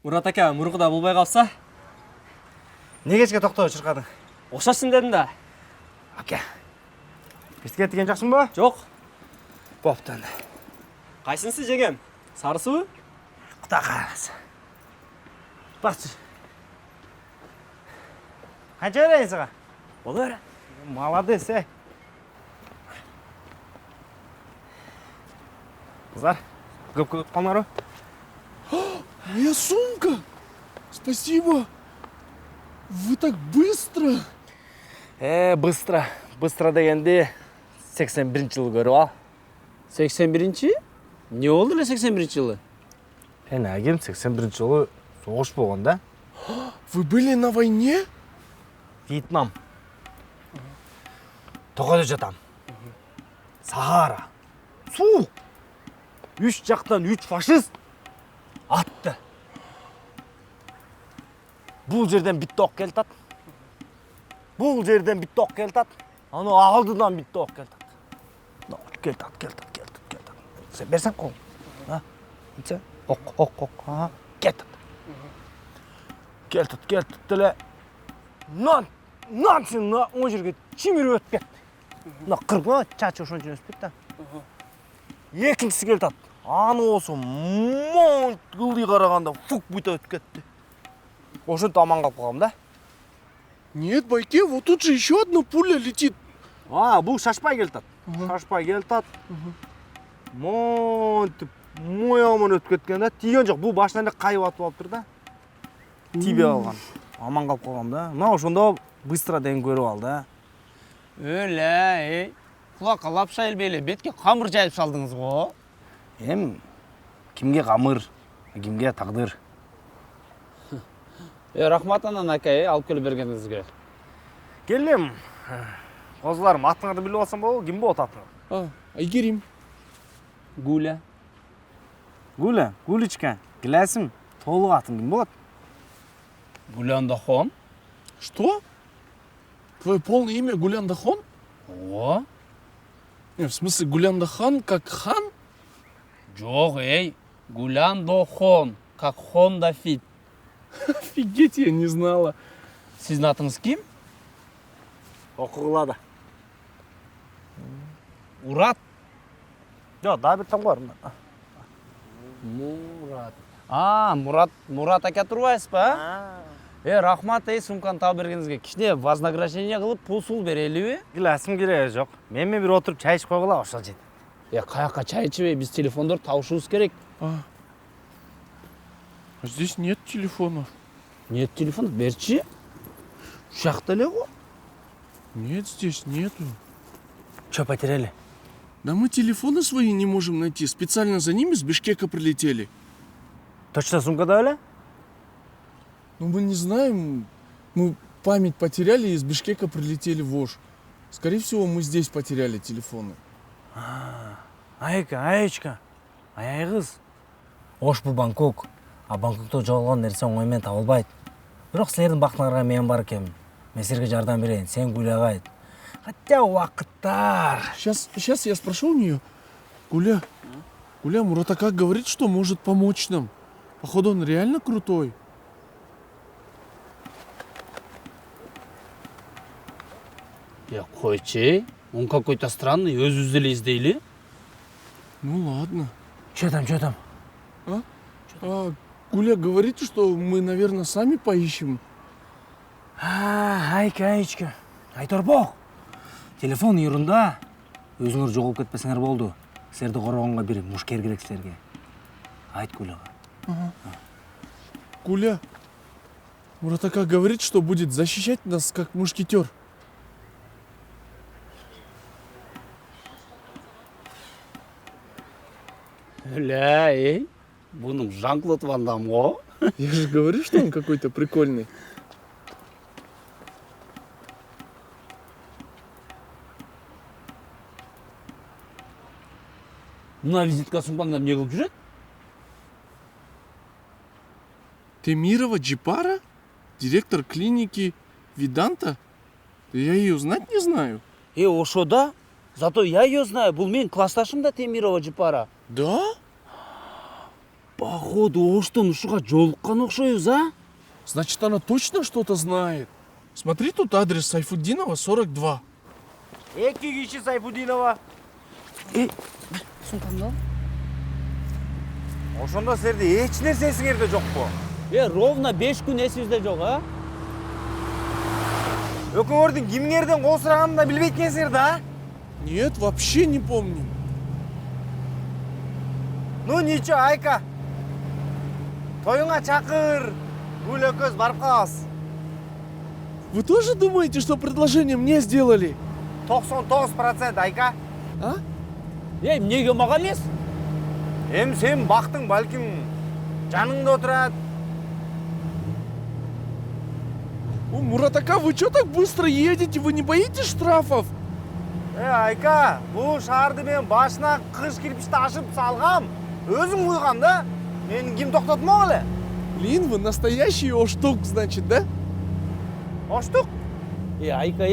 Мұрат ака, мұрғыда болмай қалса? Не кешке тоқтау шырқадың? Оқшасын дедім да. Аке, бискет деген жақсың ба? Жоқ. Боптан. Қайсынсы жегем? Сарысы бі? Құда қарасы. Бақшы. Қанша өрейін сыға? Ол өрі. Молодец, ей. Қыздар, көп қалмару. Моя сумка! Спасибо! Вы так быстро! Быстро. Быстро дегенде 81 жылы көріп ал. 81-ci? Не oldu lan 81 жылы? Әгем 81 жылы соғыш болған да. Вы были на войне? Вьетнам. Тоқада жатам. Сахара. Суық. 3 жақтан 3 фашист атты. Бұл жерден бітті оқ келтат. Бұл жерден бітті оқ келтат. Аны алдыдан бітті оқ келтат. Келтат. Сен берсен қол. Оқ. Келтат. Келтат. Тілі. Нан сен о жерге чимер өтіп кетті. Қырға чачы ошон жөн өспек та. Екіншісі келтат. Аны осы монт қылды қарағанда фук бұйта өтіп кетті. Ошын аман қалып қалам да. Нет, байке, вот тут же еще одна пуля летит. Бұл шашпай келтат. Монт мояман өтіп кеткен да. Тиген жоқ, бұл башынан қайып атып алып тұр да. Тибе алған. Аман қалып қалам да. Мына ошонда быстро деген көріп алды. Өлі, құлаққа лапша елбейлі, бетке қамыр жайып салдыңыз ғой. Кімге қамыр, кімге тағдыр. Рахмат анан ака, алып келіп бергеніңізге. Келем. Қозыларым, аттыңарды біліп алсам бол, кім бол атын? Айгерим. Гуля. Гулечка, келесім, толық атын кім болады? Гулян Дахон. Что? Твое полное имя Гулян Дахон? О. В смысле, Гулян Дахан как хан? Жоқ, Гулян Дахон, как Honda Fit. Офигеть, я не знала. Сіздің атыңыз кім? Оқығылады. Урат. Жоқ, да бір там бар. Мурат. Мурат ака тұрбайсыз ба? Рахмат, сумканы тауып бергеніңізге. Кішіне вознаграждение қылып, пул берелі бе? Келесім керек жоқ. Менімен бір отырып чай ішіп қойғыла, ошал жеді. Қаяққа чай ішіп, біз телефондар тауышуыз керек. Здесь нет телефонов. Нет телефонов? Берчи. Жақта ле ғой? Нет, здесь нету. Че потеряли? Да мы телефоны свои не можем найти. Специально за ними с Бишкека прилетели. Точно сумкада өлі? Ну, мы не знаем. Мы память потеряли и из Бишкека прилетели в Ош. Скорее всего, мы здесь потеряли телефоны. Айка, аяй қыз. Ош бұл Бангкок. А Бангкокто жоголгон нерсе оңой менен табылбайт. Бирок силердин бактыңарга мен бар экенмин. Мен силерге жардам берейин, сен гуйлабайт. Хотя убакыттар. Сейчас я спрошу у нее. Гуля, Муратака говорит, что может помочь нам. Походу, он реально крутой. Койчу, он какой-то странный, өзүбүз деле издейли. Ну ладно. Че там? Гуля говорит, что мы, наверное, сами поищем. Айка. Айторбок. Телефон үйрүндө. Өзүңөр жоголуп кетпесеңер болду. Силерди коргонго бир мушкер керек силерге. Айт Гуляга. Гуля, Муратака говорит, что будет защищать нас как мушкетер. Эй, bunun Жан-Клод Ван Дам го. Я же говорю, что он какой-то прикольный. Мына визитка сумпаңдап не кылып жүрөт? Темирова Джипара? Директор клиники Виданта? Я ее знать не знаю. Ошо да? Зато я ее знаю. Бул менин классташым да Темирова Джипара. Да? Походу, оштон ушуга жолуккан окшойбуз, а? Значит, она точно что-то знает. Смотри, тут адрес Сайфуддинова, 42. Эки киши Сайфуддинова. Сумпамдо? Ошондо силерде эч нерсе эсиңерде жокпу? Ровно 5 күн эсибизде жок, а? Өкүңөрдүн кимдерден кол сураганын да билбейт экенсиңер да? Нет, вообще не помню. Ну ничего, Айка. Тоюңа чакыр. Гүл экөөбүз барып калабыз. Вы тоже думаете, что предложение мне сделали? 99% Айка. А? Эмнеге мага эмес? Сен бактың балким жаныңда отурат. Муратака, вы что так быстро едете? Вы не боитесь штрафов? Айка, бул шаарды мен башына кыш кирпичти ашып салгам. Өзүң куйгам да. Мени ким токтотмок эле? Блин, вы настоящий оштук, значит, да? Оштук? Айка,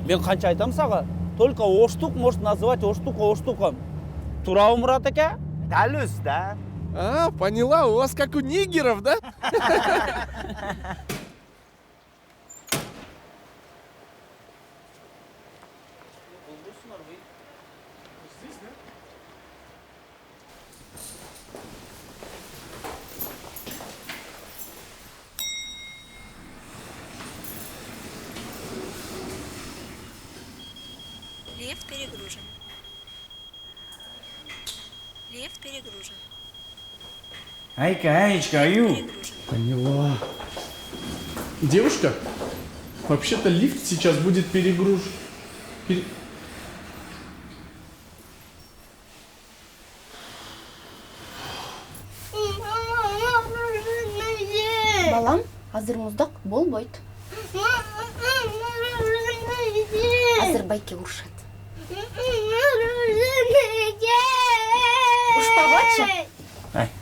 мен канча айтам сага? Только оштук может называть оштуком. Туурабы, Мурат ака? Дал өзү да. А, поняла, у вас как у нигеров, да? Лифт перегружен. Лифт перегружен. Аечка, аю. Поняла. Девушка, вообще-то лифт сейчас будет перегружен. Балам, азыр муздак болбойт. Азыр байке урушат. Ушпагочу.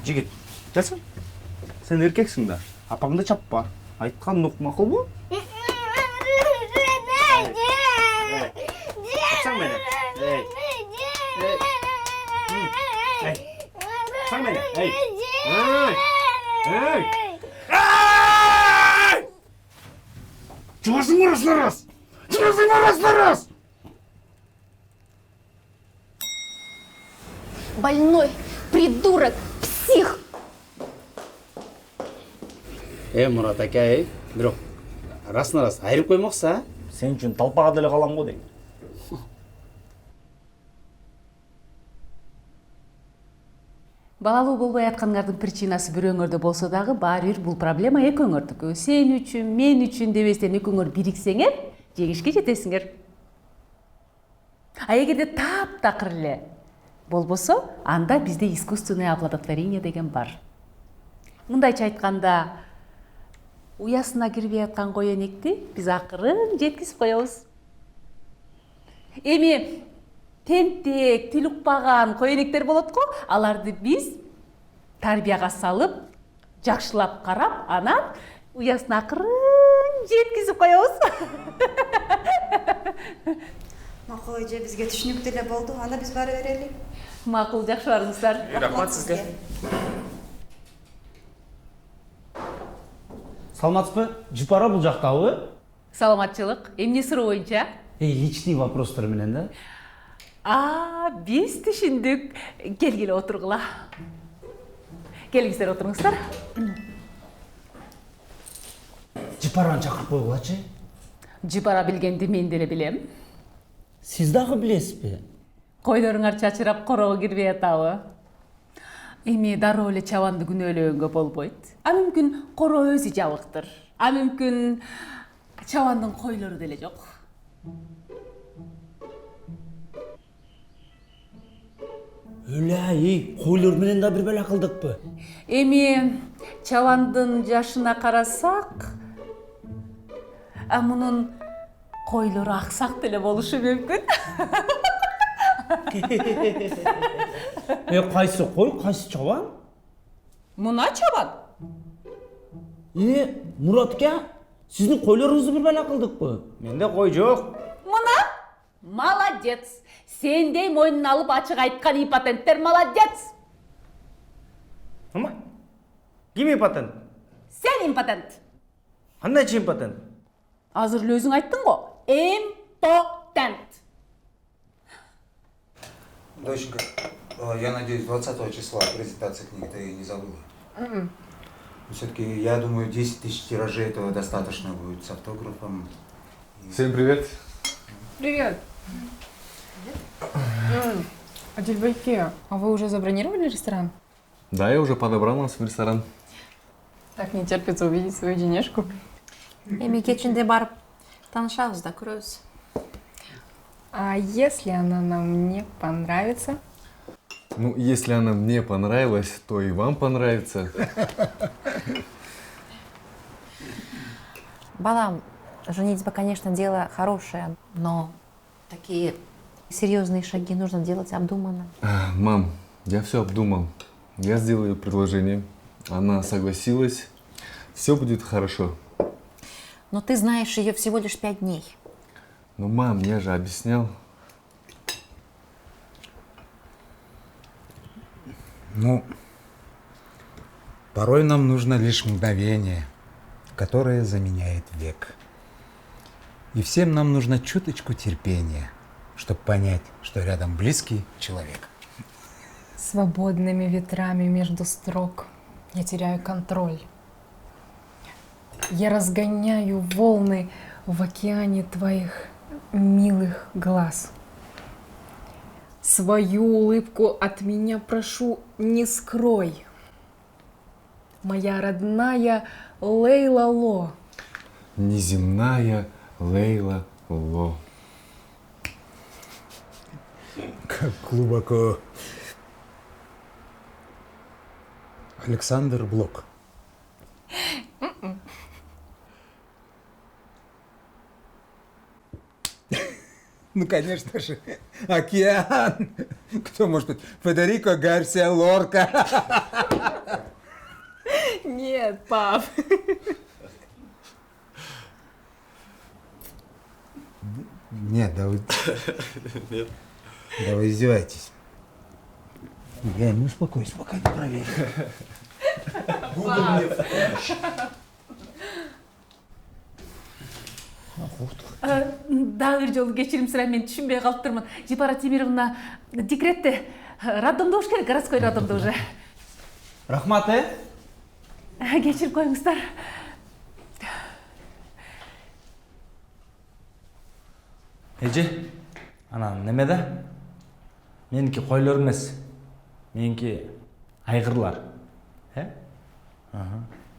Жигит, жасың? Сен эркексиң да. Апаңды чаппа. Айтканын ук макулбу? Чапсаң мени. Чапсаң мени. Чугасың раз! Больной, придурок, псих. Мурат ака, бирок раз айырып коймоксу, а? Сен үчүн талпага деле калам го дейм. Балалуу болбой аткандардын причинасы бирөөңөрдө болсо дагы баары бир бул проблема экөөңөрдүкү. Сен үчүн, мен үчүн дебестен экөөңөр бириксеңер, жеңишке жетесиңер. А эгерде таптакыр эле болбосо, анда бизде искусственное оплодотворение деген бар. Мындайча айтканда, уясына кирбей аткан коенекти биз акырын жеткизип коебуз. Эми тентек, тил укпаган коенектер болот го, аларды биз тарбияга салып, жакшылап карап, анан уясына акырын жеткизип коебуз. Макул эже, бизге түшүнүктүү эле болду. Анда биз бара берели. Макул, жакшы барыңыздар. Рахмат сизге. Саламатсызбы? Жипара бул жактабы? Саламатчылык. Эмне суроо боюнча? Личный вопростор менен да. Биз түшүндүк. Келгиле отургула. Келиңиздер, отуруңуздар. Жипараны чакырып койгулачы. Жипара билгенди мен деле билем. Сиз дагы билесизби? Койлоруңар чачырап корого кирбей атабы? Эми дароо эле чабанды күнөөлөгөнгө болбойт. А мүмкүн коро өзү жабыктыр. А мүмкүн чабандын койлору деле жок. Өлай, койлор менен да бир бала кылдыкпы? Эми чабандын жашына карасак, мунун койлору аксак деле болушу мүмкүн. Кайсы кой, кайсы чабан? Муна чабан. Муратке, сиздин койлоруңузду бир бала кылдыкпы? Менде кой жок. Муна? Молодец. Сендей мойнун алып ачык айткан импотенттер молодец. Ким импотент? Сен импотент. Кандайчы импотент? Азыр эле өзүң айттың го. Импотент. Доченька, я надеюсь, 20 числа презентация книги ты не забыла? Все-таки, я думаю, 10 тысяч тиражей этого достаточно будет с автографом. Всем привет. Привет. Адельбайке, а вы уже забронировали ресторан? Да, я уже подобрал нас в ресторан. Так не терпится увидеть свою денежку. Эми кечинде барып таанышабыз да, көрөбүз. А если она нам не понравится? Ну, если она мне понравилась, то и вам понравится. Балам, женитьба, конечно, дело хорошее, но такие серьезные шаги нужно делать обдуманно. Мам, я все обдумал. Я сделаю предложение. Она согласилась. Все будет хорошо. Но ты знаешь ее всего лишь 5 дней. Ну, мам, я же объяснял. Ну, порой нам нужно лишь мгновение, которое заменяет век. И всем нам нужно чуточку терпения, чтобы понять, что рядом близкий человек. Свободными ветрами между строк я теряю контроль. Я разгоняю волны в океане твоих милых глаз. Свою улыбку от меня прошу, не скрой. Моя родная Лейла Ло. Неземная Лейла Ло. Как глубоко. Александр Блок. Ну, конечно же, океан. Кто может быть? Федерико Гарсия Лорка. Нет, пап. Нет, да вы... Нет. Да вы издеваетесь. Ну успокойся, пока не проверь. Дагы бир жолу кечирим сурайм, мен түшүнбөй калыптырмын. Жипара Темировна декретте, роддомдо болуш керек, городской роддомдо уже. Рахмат, Кечирип коюңуздар. Эже, анан неме да? Меники койлор эмес. Меники айгырлар.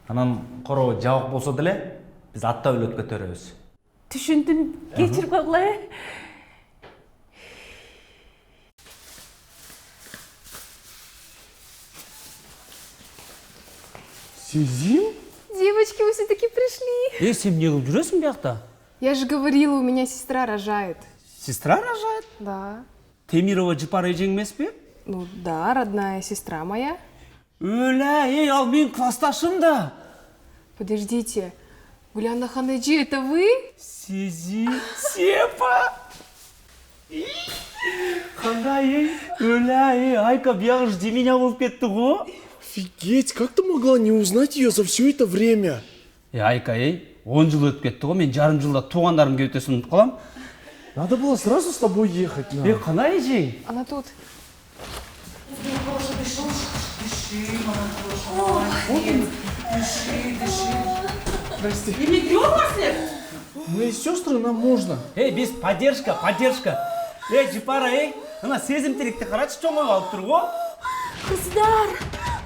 Анан коро жабык болсо деле, биз аттап эле өткө төрөбүз. Түшүндүм, кечирип койгула. Сезим? Девочки, вы все-таки пришли. Сен эмне кылып жүрөсүң биякта? Я же говорила, у меня сестра рожает. Сестра рожает? Да. Темирова Жипара эжең эмеспи? Ну да, родная сестра моя. Өлә, ал мен классташым да. Подождите, Гуляна Ханаджи, это вы? Сези, Сепа. Қандай, өлә, Айка бияғы жди меня болып кетті ғой. Офигеть, как ты могла не узнать ее за все это время? Айка, 10 жыл өтіп кетті ғой, мен жарым жылда туғандарым кеудесін ұмытып қалам. Надо было сразу с тобой ехать. Қандай жей? Она тут. Прости. Емекёрмаслер? Мои сестры, нам можно. Без поддержка. Джипара, ана сезімтелікті қарашы чоңой алып тұр ғой. Қыздар,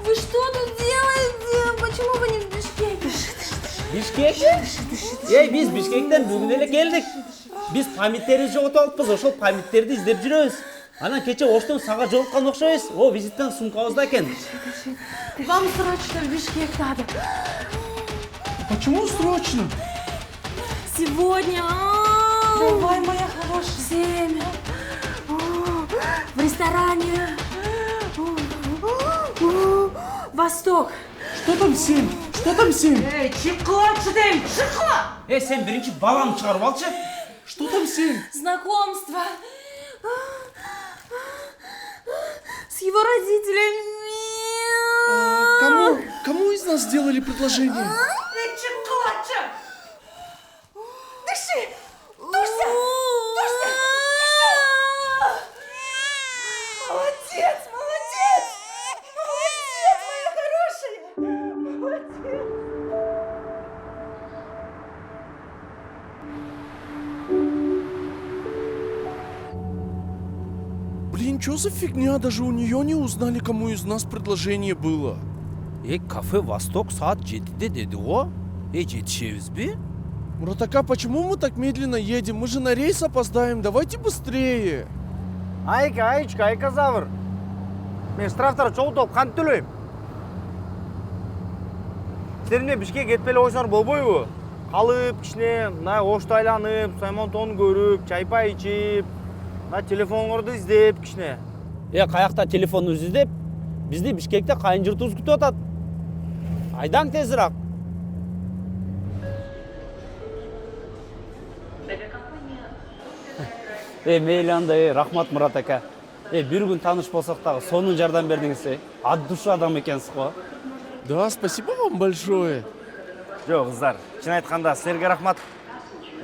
вы что тут делаете? Почему вы не в Бишкеке? Бишкек? Біз Бишкектен бүгін еле келдік. Біз памяттерді жоғыт алыппыз, ошол памяттерді іздеп жүрөз. Ана кече Оштон саға жолыққан оқшайыз. О, визиттен сумкабызда екен. Вам срочно в Бишкек надо. Почему срочно? Сегодня. Давай, моя хорошая. 7. В ресторане. Восток. Что там 7? Что там 7? Шықла, дейм, шықла! Сен бірінші баланы шығарып алшы. Что там 7? Знакомство. С его родителями. Кому из нас сделали предложение? Дыши! Тушься! Молодец, моя хорошая! Блин, что за фигня? Даже у нее не узнали, кому из нас предложение было. Кафе «Восток» саат 7-де деді ғой. Жетішеміз бе? Муратака, почему мы так медленно едем? Мы же на рейс опоздаем. Давайте быстрее. Айка завр. Мен штрафтар чоң топ қант төлейм. Сіздеріне Бишкек кетпелі ойсаңар болбойбу? Қалып, кішіне, Ошты айланып, Саймонтон көріп, чайпай ішіп, телефоныңырды іздеп, кішіне. Қаяқта телефонды іздеп, бізде Бишкекте қайын жұртуыз күтіп атады. Айдан тезірақ. Мейлі андай, рахмат Мұрат ака. Bir gün tanış болсақ тағы, сонын жардам бердіңіз. Ат душы адам екенсіз ғой. Да, спасибо вам большое. Жоқ, қыздар, шын айтқанда сіздерге рахмат.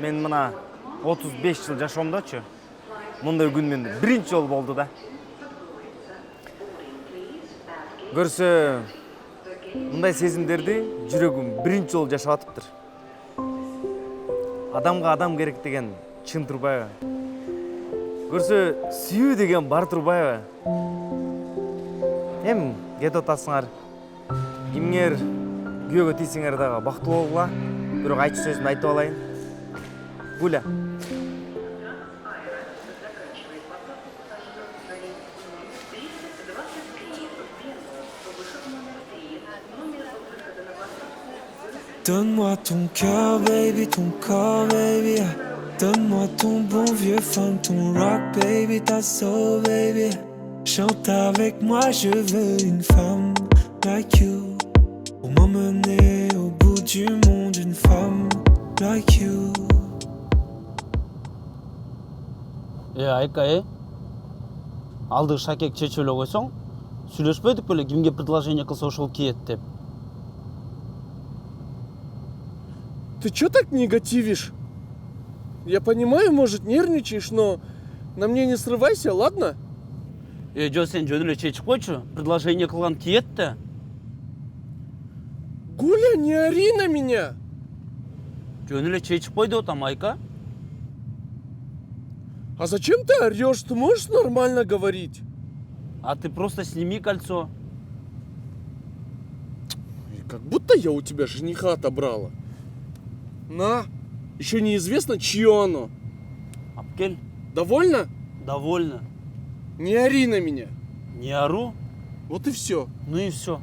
Мен мына 35 жыл жашауымдачы. Мұндай күн мен бірінші жол болды да. Көрсі, мұндай сезімдерді жүрегім бірінші жол жашап атыптыр. Адамға адам керек деген шын Турбаева. Көрсі, сүйүү деген бар Турбаева. Кет отасыңар. Кимгер күйеуге тисеңер дағы бақыты болғыла. Бірақ айтшы сөзімді айтып алайын. Гуля. Donne-moi ton cœur, baby, ton corps, baby. Donne-moi ton bon vieux funk, ton rock, baby, ta soul, baby. Chante avec moi, je veux une femme like you. Pour m'emmener au bout du monde, une femme like you. Айка, алды шакек чечөлі қойсың, сүйлешпедік бөлі кімге предложение қылса ошол киет деп. Ты чё так негативишь? Я понимаю, может, нервничаешь, но на мне не срывайся, ладно? Жо, сен жөнілі чечіп қойшы, предложение қылған киетті. Гуля, не ори на меня! Жөнілі чечіп қойды отам, Айка. А зачем ты орешь? Ты можешь нормально говорить? А ты просто сними кольцо. Как будто я у тебя жениха отобрала. На, еще неизвестно, чье оно. Апкель. Довольно? Довольно. Не ори на меня. Не ору. Вот и все. Ну и все.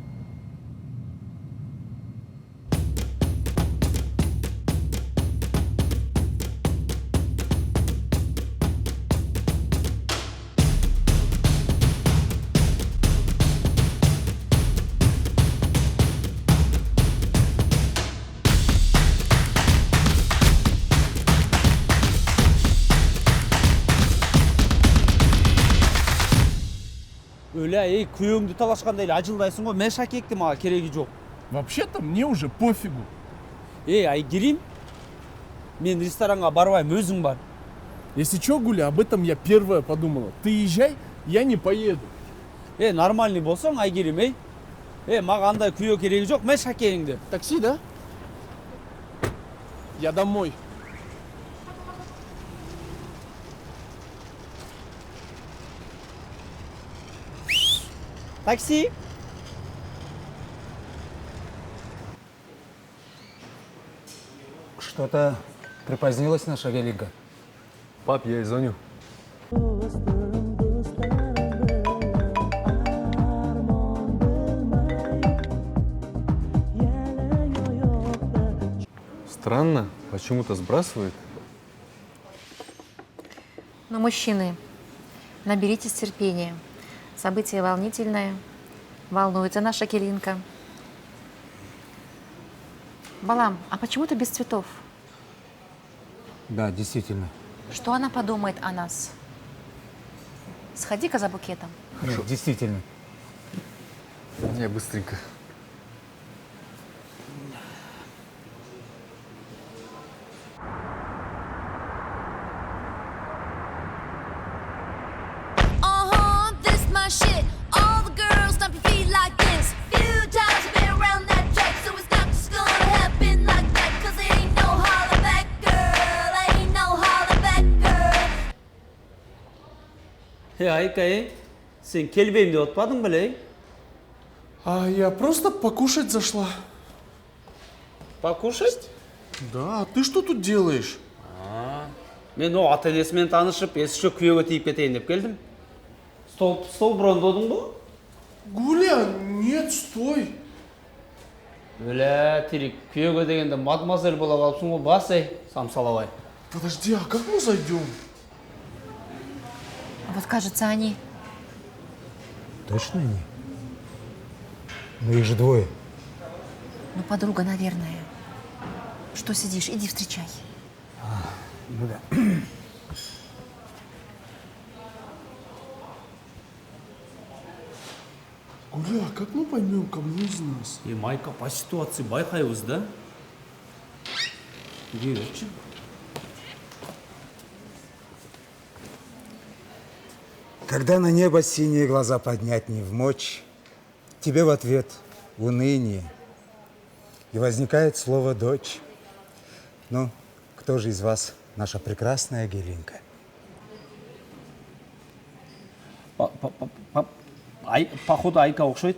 эй, күйөөңдү талашкандай эле ажылдайсың го. Мен Шакекти мага кереги жок. Вообще-то мне уже пофигу. Айгерим, мен ресторанга барбайм, өзүң бар. Если чё, Гуля, об этом я первая подумала. Ты езжай, я не поеду. Нормальный болсоң, Айгерим, мага андай күйөө кереги жок, мен Шакеңди. Такси, да? Я домой. Такси. Что-то припозднилась наша Гелига. Пап, я ей звоню. Странно, почему-то сбрасывает. Но, мужчины, наберитесь терпения. Событие волнительное. Волнуется наша Келинка. Балам, а почему ты без цветов? Да, действительно. Что она подумает о нас? Сходи-ка за букетом. Нет, действительно. Я быстренько. This my shit. All the girls stomp your feet like this. Few times I've been around that track, so it's not just gonna happen like that. 'Cause ain't no holler back girl, ain't no holler back girl. Айка, сен келбейм деп отпадың беле? Я просто покушать зашла. Покушать? Да, а ты что тут делаешь? Мен ата энесимен таанышып, эсиче күйөөгө тийип кетейин деп келдим. Стол брондодуң бу? Гуля, нет, стой. Тирик, күйөөгө дегенде мадмазель бола калыпсың го, бас самсалабай. Подожди, а как мы зайдем? Вот, кажется, они. Точно они? Ну их же двое. Ну, подруга, наверное. Что сидишь? Иди встречай. Ну да. Гуля, как мы поймем, кому из нас? Майка, по ситуации байкайбыз да? Берчи. Когда на небо синие глаза поднять не вмочь, тебе в ответ уныние. И возникает слово «дочь». Ну, кто же из вас наша прекрасная Гелинка? Походу Айка окшойт.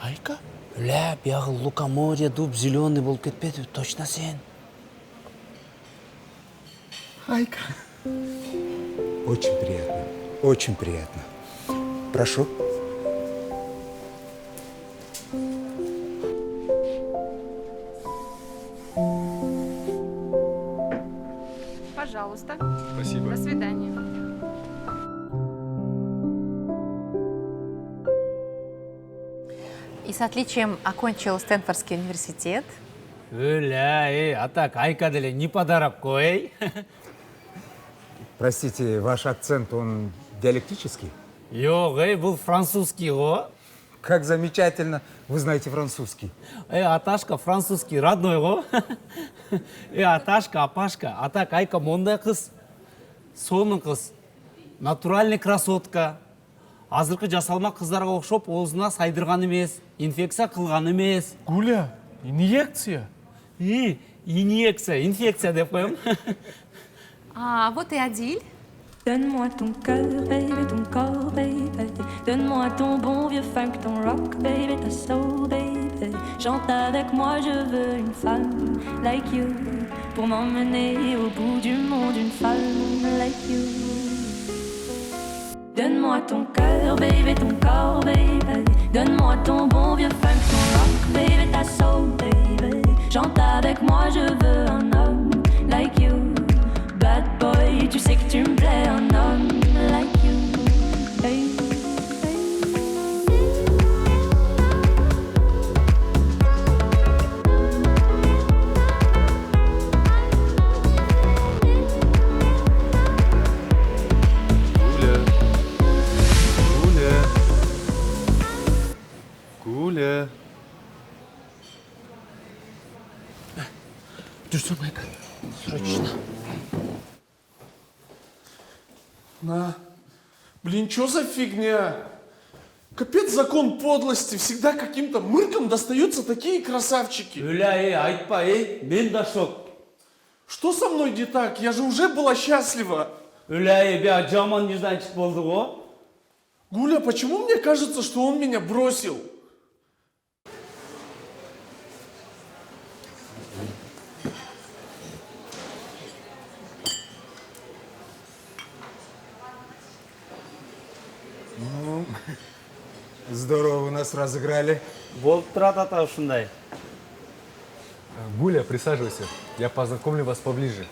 Айка? Биягы лукоморье, дуб зеленый болуп кетпеди, точно сен. Айка. Очень приятно, очень приятно. Прошу. Пожалуйста. Спасибо. До свидания. И с отличием окончил Стэнфордский университет. А так Айка деле не подарок кой. Простите, ваш акцент, он диалектический? Йог, был французский го. Как замечательно, вы знаете французский. Аташка французский родной го. Аташка, апашка, а так Айка мондай кыз. Сонун кыз. Натуральный красотка. Азыркы жасалма кыздарга окшоп оозуна сайдырган эмес, инфекция кылган эмес. Гуля, инъекция? Инъекция, инфекция деп коем. А вот и Адиль. Donne-moi ton cœur, baby, ton corps, baby. Donne-moi ton bon vieux funk, ton rock, baby, ta soul, baby. Chante avec moi, je veux une femme like you. Pour m'emmener au bout du monde, une femme like you. Donne-moi ton cœur, baby, ton corps, baby. Donne-moi ton bon vieux funk, ton rock, baby, ta soul, baby. Chante avec moi, je veux un homme like you. Bad boy, tu sais que tu me plais, un homme like you. Hey. Жүрсің, Майка. Срочно. На. Блин, что за фигня? Капец закон подлости. Всегда каким-то мыркам достаются такие красавчики. Айтпа, мен да шок. Что со мной не так? Я же уже была счастлива. Бя жаман нежданчик болды го. Гуля, почему мне кажется, что он меня бросил? Ну, здорово вы нас разыграли. Болып тұрады ата ушундай. Гуля, присаживайся. Я познакомлю вас поближе.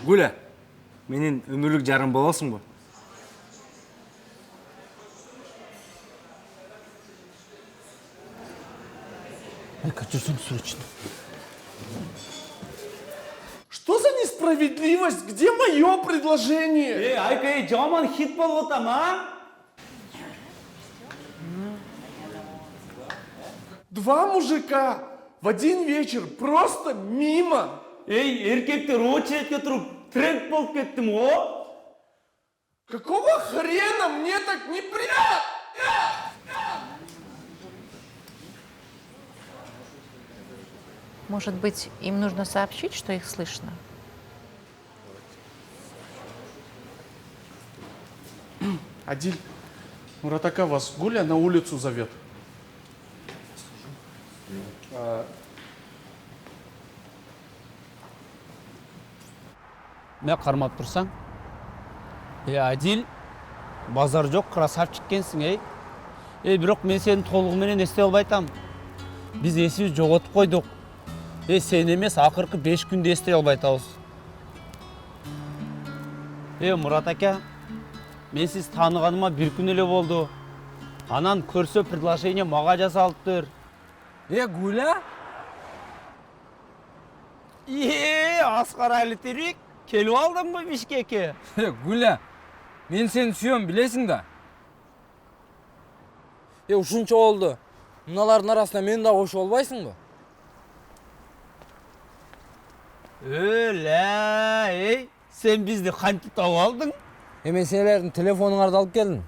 Гуля, менен өмірлік жарым боласың ба? Майка, жүрсің срочно. Что за несправедливость? Где мое предложение? Айка, жаман хит болып отам, а? Два мужика в один вечер просто мимо. Еркектер очередке тұрып тренд болып кеттім, о? Какого хрена мне так неприятно? Может быть, им нужно сообщить, что их слышно? Адиль, Муратака вас Гуля на улицу зовет. Мен қармап тұрсаң? Адил, базар жоқ, красавчик кенсің, Бирок мен сені толығыменен есте албайтам. Біз есіміз жоғытып қойдық. Сен емес, ақырқы 5 күнде есте албайтауыз. Мұрат ака, мен сіз танығаныма 1 күн еле болды. Анан көрсө предложение маға жасалыптыр. Гуля? Асқар әлі терек. Келіп алдым ба Бишкекке? Гуля, мен сені сүйем, білесің да. Ушунча oldu. Мыналардың арасында мен да қош болбайсың ба? Сен бізді қантып тауып алдың? Мен сендердің телефоныңарды алып келдім.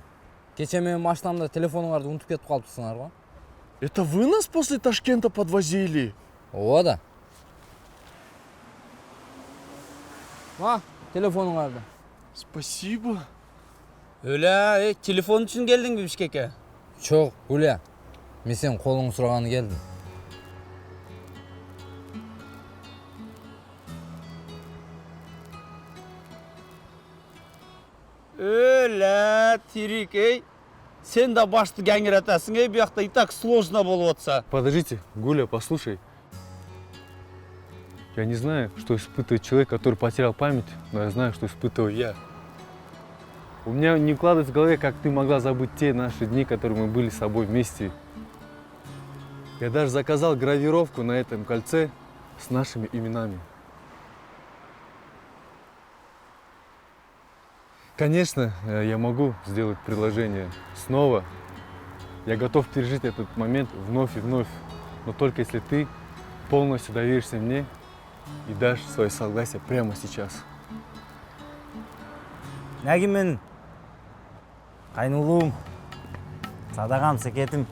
Кеше мен машинамда телефоныңарды ұмытып кетіп қалыпсыңар ғой. Это вы нас после Ташкента подвозили? О, да. Телефоныңарды. Спасибо. Телефон үшін келдің бе Бишкекке? Жоқ, Гуля. Мен сен қолың сұрағаны келдім. Тирик, сен да башты гәңіратасың, бұяқта и так сложно болып отса. Подождите, Гуля, послушай. Я не знаю, что испытывает человек, который потерял память, но я знаю, что испытываю я. У меня не укладывается в голове, как ты могла забыть те наши дни, которые мы были с собой вместе. Я даже заказал гравировку на этом кольце с нашими именами. Конечно, я могу сделать предложение снова. Я готов пережить этот момент вновь и вновь. Но только если ты полностью доверишься мне и дашь свое согласие прямо сейчас. Нәгимен, қайнулуым, садағам, секетім,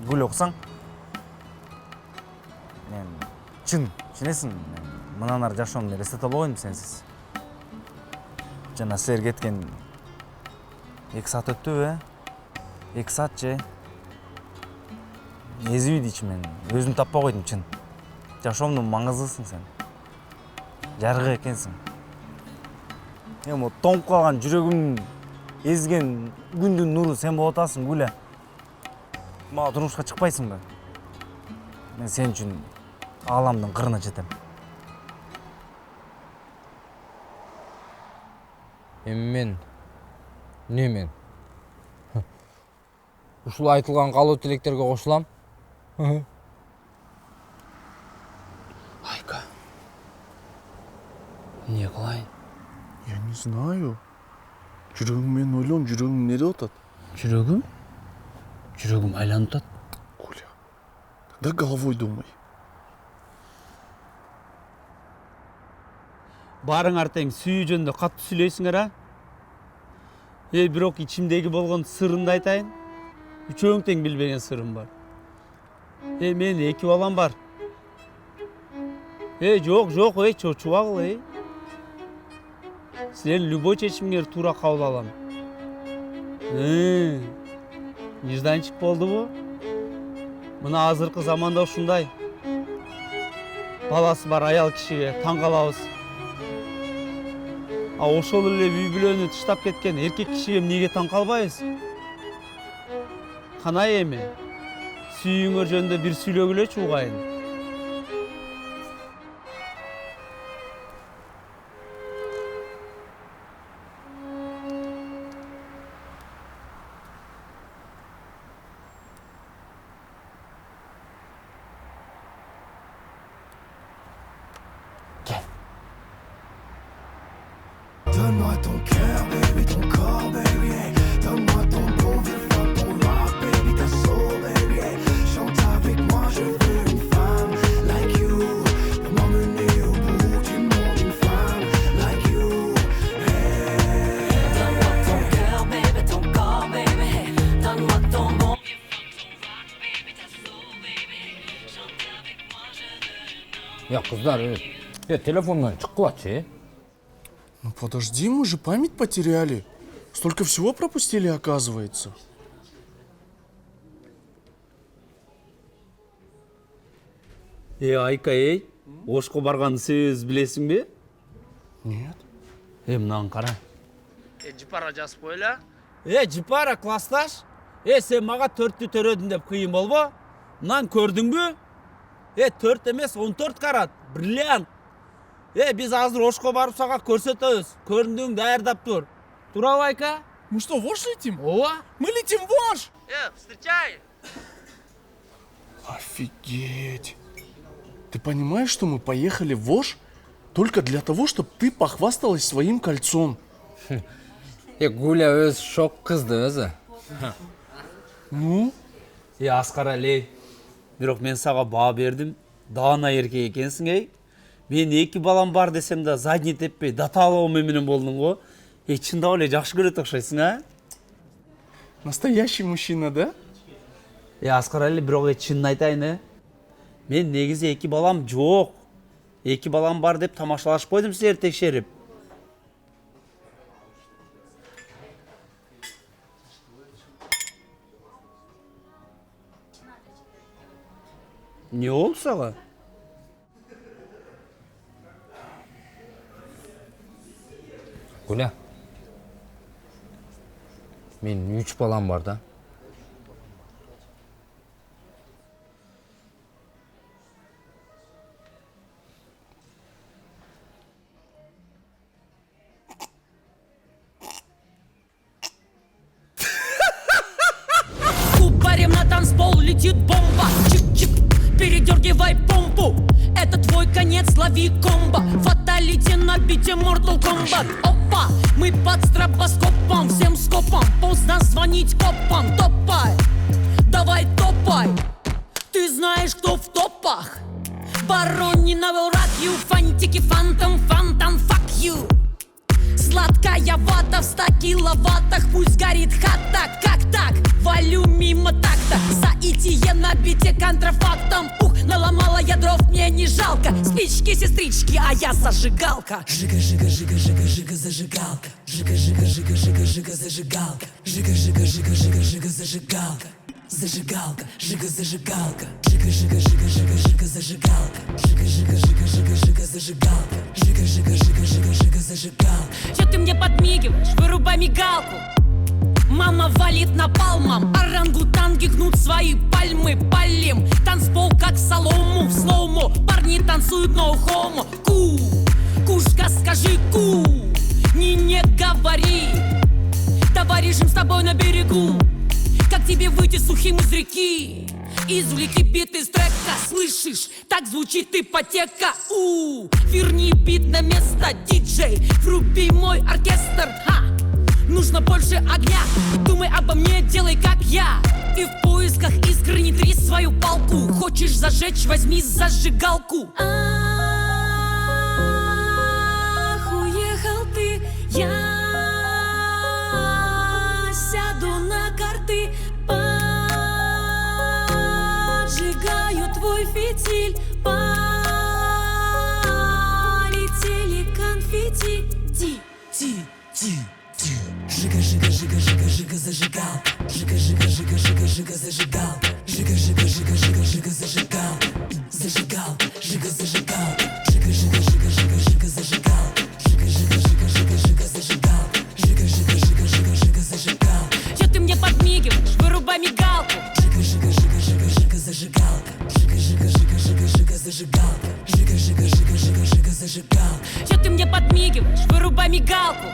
Гүл оқысаң? Мен шынесің, мұнан ар жашуымды елестете болғайым сенсіз. Жана сер кеткен 2 saat өтті, 2 saat же. Езі үйді мен, өзім таппа қойдым чын. Жашуымның маңызлысың сен. Жарғы екенсің. Тоңып қалған жүрегім ezген күндің нұры сен болатасың, Гуля. мага турмушка чыкпайсыңбы? Мен сен үчүн ааламдын кырына жетем. Эмне мен? Ушул айтылган каалоо тилектерге кошулам. Айка. Не кылайын? Я не знаю. Жүрөгүм мен ойлойм, жүрөгүм эмнеде атат? Жүрөгүм айланып атат. Коля. Тогда головой думай. Барыңар тең сүйүү жөнүндө катуу сүйлөйсүңөр, а? Бирок ичимдеги болгон сырымды айтайын. Үчөөң тең билбеген сырым бар. Мен 2 балам бар. Жок, чочубагыл, Силердин любой чечимиңер туура кабыл алам. Нежданчик болдубу? Мына азыркы заманда ушундай. Баласы бар аял кишиге таң калабыз. Ошол эле үй бүлөнү тыштап кеткен эркек кишиге эмнеге таң калбайбыз? Канай эми, сүйүүңөр жөнүндө бир сүйлөгүлөчү угайын. Donne-moi ton cœur, baby, ton corps, baby, hey. Donne-moi ton bon vieux funk, ton rock, baby, ta soul, baby, hey. Chante avec moi, je veux une femme like you, pour m'emmener au bout du monde, une femme like you, hey. Donne-moi ton cœur, baby, ton corps, baby, hey. Donne-moi ton bon vieux funk, ton rock, baby, ta soul, baby, hey. Chante avec moi, je veux une Ya kızlar, telefondan çıkıvatçı. Ну подожди, мы же память потеряли. Столько всего пропустили, оказывается. Айка, Ошко барганды себебиз билесиңби? Нет. Мынаны кара. Жипара жазып койла. Жипара классташ. Сен мага 4-тү төрөдүң деп кыйын болбо? Мынаны көрдүңбү? 4 эмес 14 карат. Бриллиант. Биз азыр Ошко барып сага көрсөтөбүз. Көрүндүң даярдап тур. Туурабы, Айка? Мы что, в Ош летим? Ооба. Мы летим в Ош! Встречай! Офигеть! Ты понимаешь, что мы поехали в Ош только для того, чтобы ты похвасталась своим кольцом? Гуля өз шок кызды өзү. Ну? Аскар эле. Бирок мен сага баа бердим. Даана эркек экенсиң, Мен 2 балам бар десем да задний теппей даталоом менен болдуң го. Чындап эле жакшы көрөт окшойсуң, а? Настоящий мужчина, да? Аскар эле, бирок чынын айтайын, Мен негизи 2 балам жок. 2 балам бар деп тамашалашып койдум силерди текшерип. Не болду сага? Гуля. Мен 3 балам бар да. Кубарем на танцпол летит бомба. Чик-чик, передергивай помпу. Это твой конец, лови комбо. Фаталити на бите Mortal Kombat. Опа, мы под стробоскопом, всем скопом. Поздно звонить копам. Топай, давай топай. Ты знаешь, кто в топах? Боронина will rock you. Фантики, фантом, фантом, fuck you. Сладкая вата в 100 киловаттах. Пусть горит хата, как так? Валю мимо такта. Заитие на бите контрафактом. Наломала я дров, мне не жалко. Спички, сестрички, а я зажигалка. Жига, жига, жига, жига, жига, зажигалка. Жига, жига, жига, жига, жига, зажигалка. Жига, жига, жига, жига, жига, зажигалка. Зажигалка, жига, зажигалка. Жига, жига, жига, жига, жига, зажигалка. Жига, жига, жига, жига, жига, зажигалка. Жига, жига, жига, жига, жига, зажигалка. Чё ты мне подмигиваешь? Вырубай мигалку. Мама валит напалмом, орангутанги гнут свои пальмы, палим. Танцпол как солому в слоумо, парни танцуют но хомо. Ку, кушка, скажи ку, не говори. Давай решим с тобой на берегу, как тебе выйти сухим из реки. Извлеки бит из трека, слышишь? Так звучит ипотека. Верни бит на место, диджей, вруби мой оркестр. Нужно больше огня, думай обо мне, делай как я. Ты в поисках искры, не трись свою палку. Хочешь зажечь, возьми зажигалку. Ах, уехал ты, я сяду на карты, поджигаю твой фитиль, полетели конфетти. Жига, жига, жига, жига, жига, зажигал. Жига, жига, жига, жига, жига, зажигал. Жига, жига, жига, жига, жига, зажигал. Зажигал, жига, зажигал. Жига, жига, жига, жига, жига, зажигал. Жига, жига, жига, жига, жига, зажигал. Жига, жига, жига, жига, жига, зажигал. Чё ты мне подмигиваешь? Вырубай мигалку. Жига, жига, жига, жига, жига, зажигалка. Жига, жига, жига, жига, жига, зажигалка. Жига, жига, жига, жига, жига, зажигал. Чё ты мне подмигиваешь? Вырубай мигалку.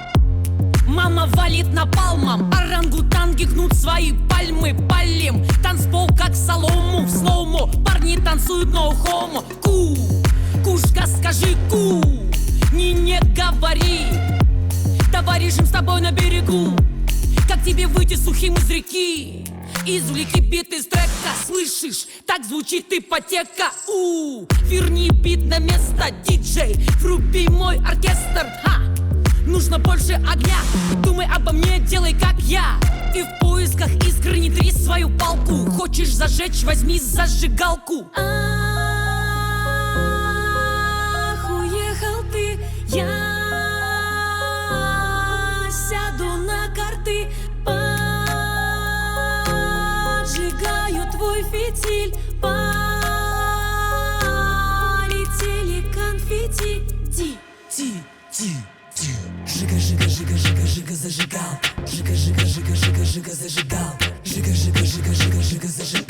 Мама валит напалмом, орангутанги гнут свои пальмы, палим. Танцпол как солому в слоумо, парни танцуют но хомо. Ку, кушка, скажи ку, не говори. Давай решим с тобой на берегу, как тебе выйти сухим из реки. Извлеки бит из трека, слышишь? Так звучит ипотека. Верни бит на место, диджей, вруби мой оркестр. Нужно больше огня, думай обо мне, делай как я. Ты в поисках искры, не трись свою палку. Хочешь зажечь, возьми зажигалку. Ах, уехал ты, я сяду на карты, поджигаю твой фитиль, полетели конфетти. Жига, жига, жига, жига, жига, зажигал. Жига, жига, жига, жига, жига, зажигал. Жига, жига, жига, жига, жига, зажигал.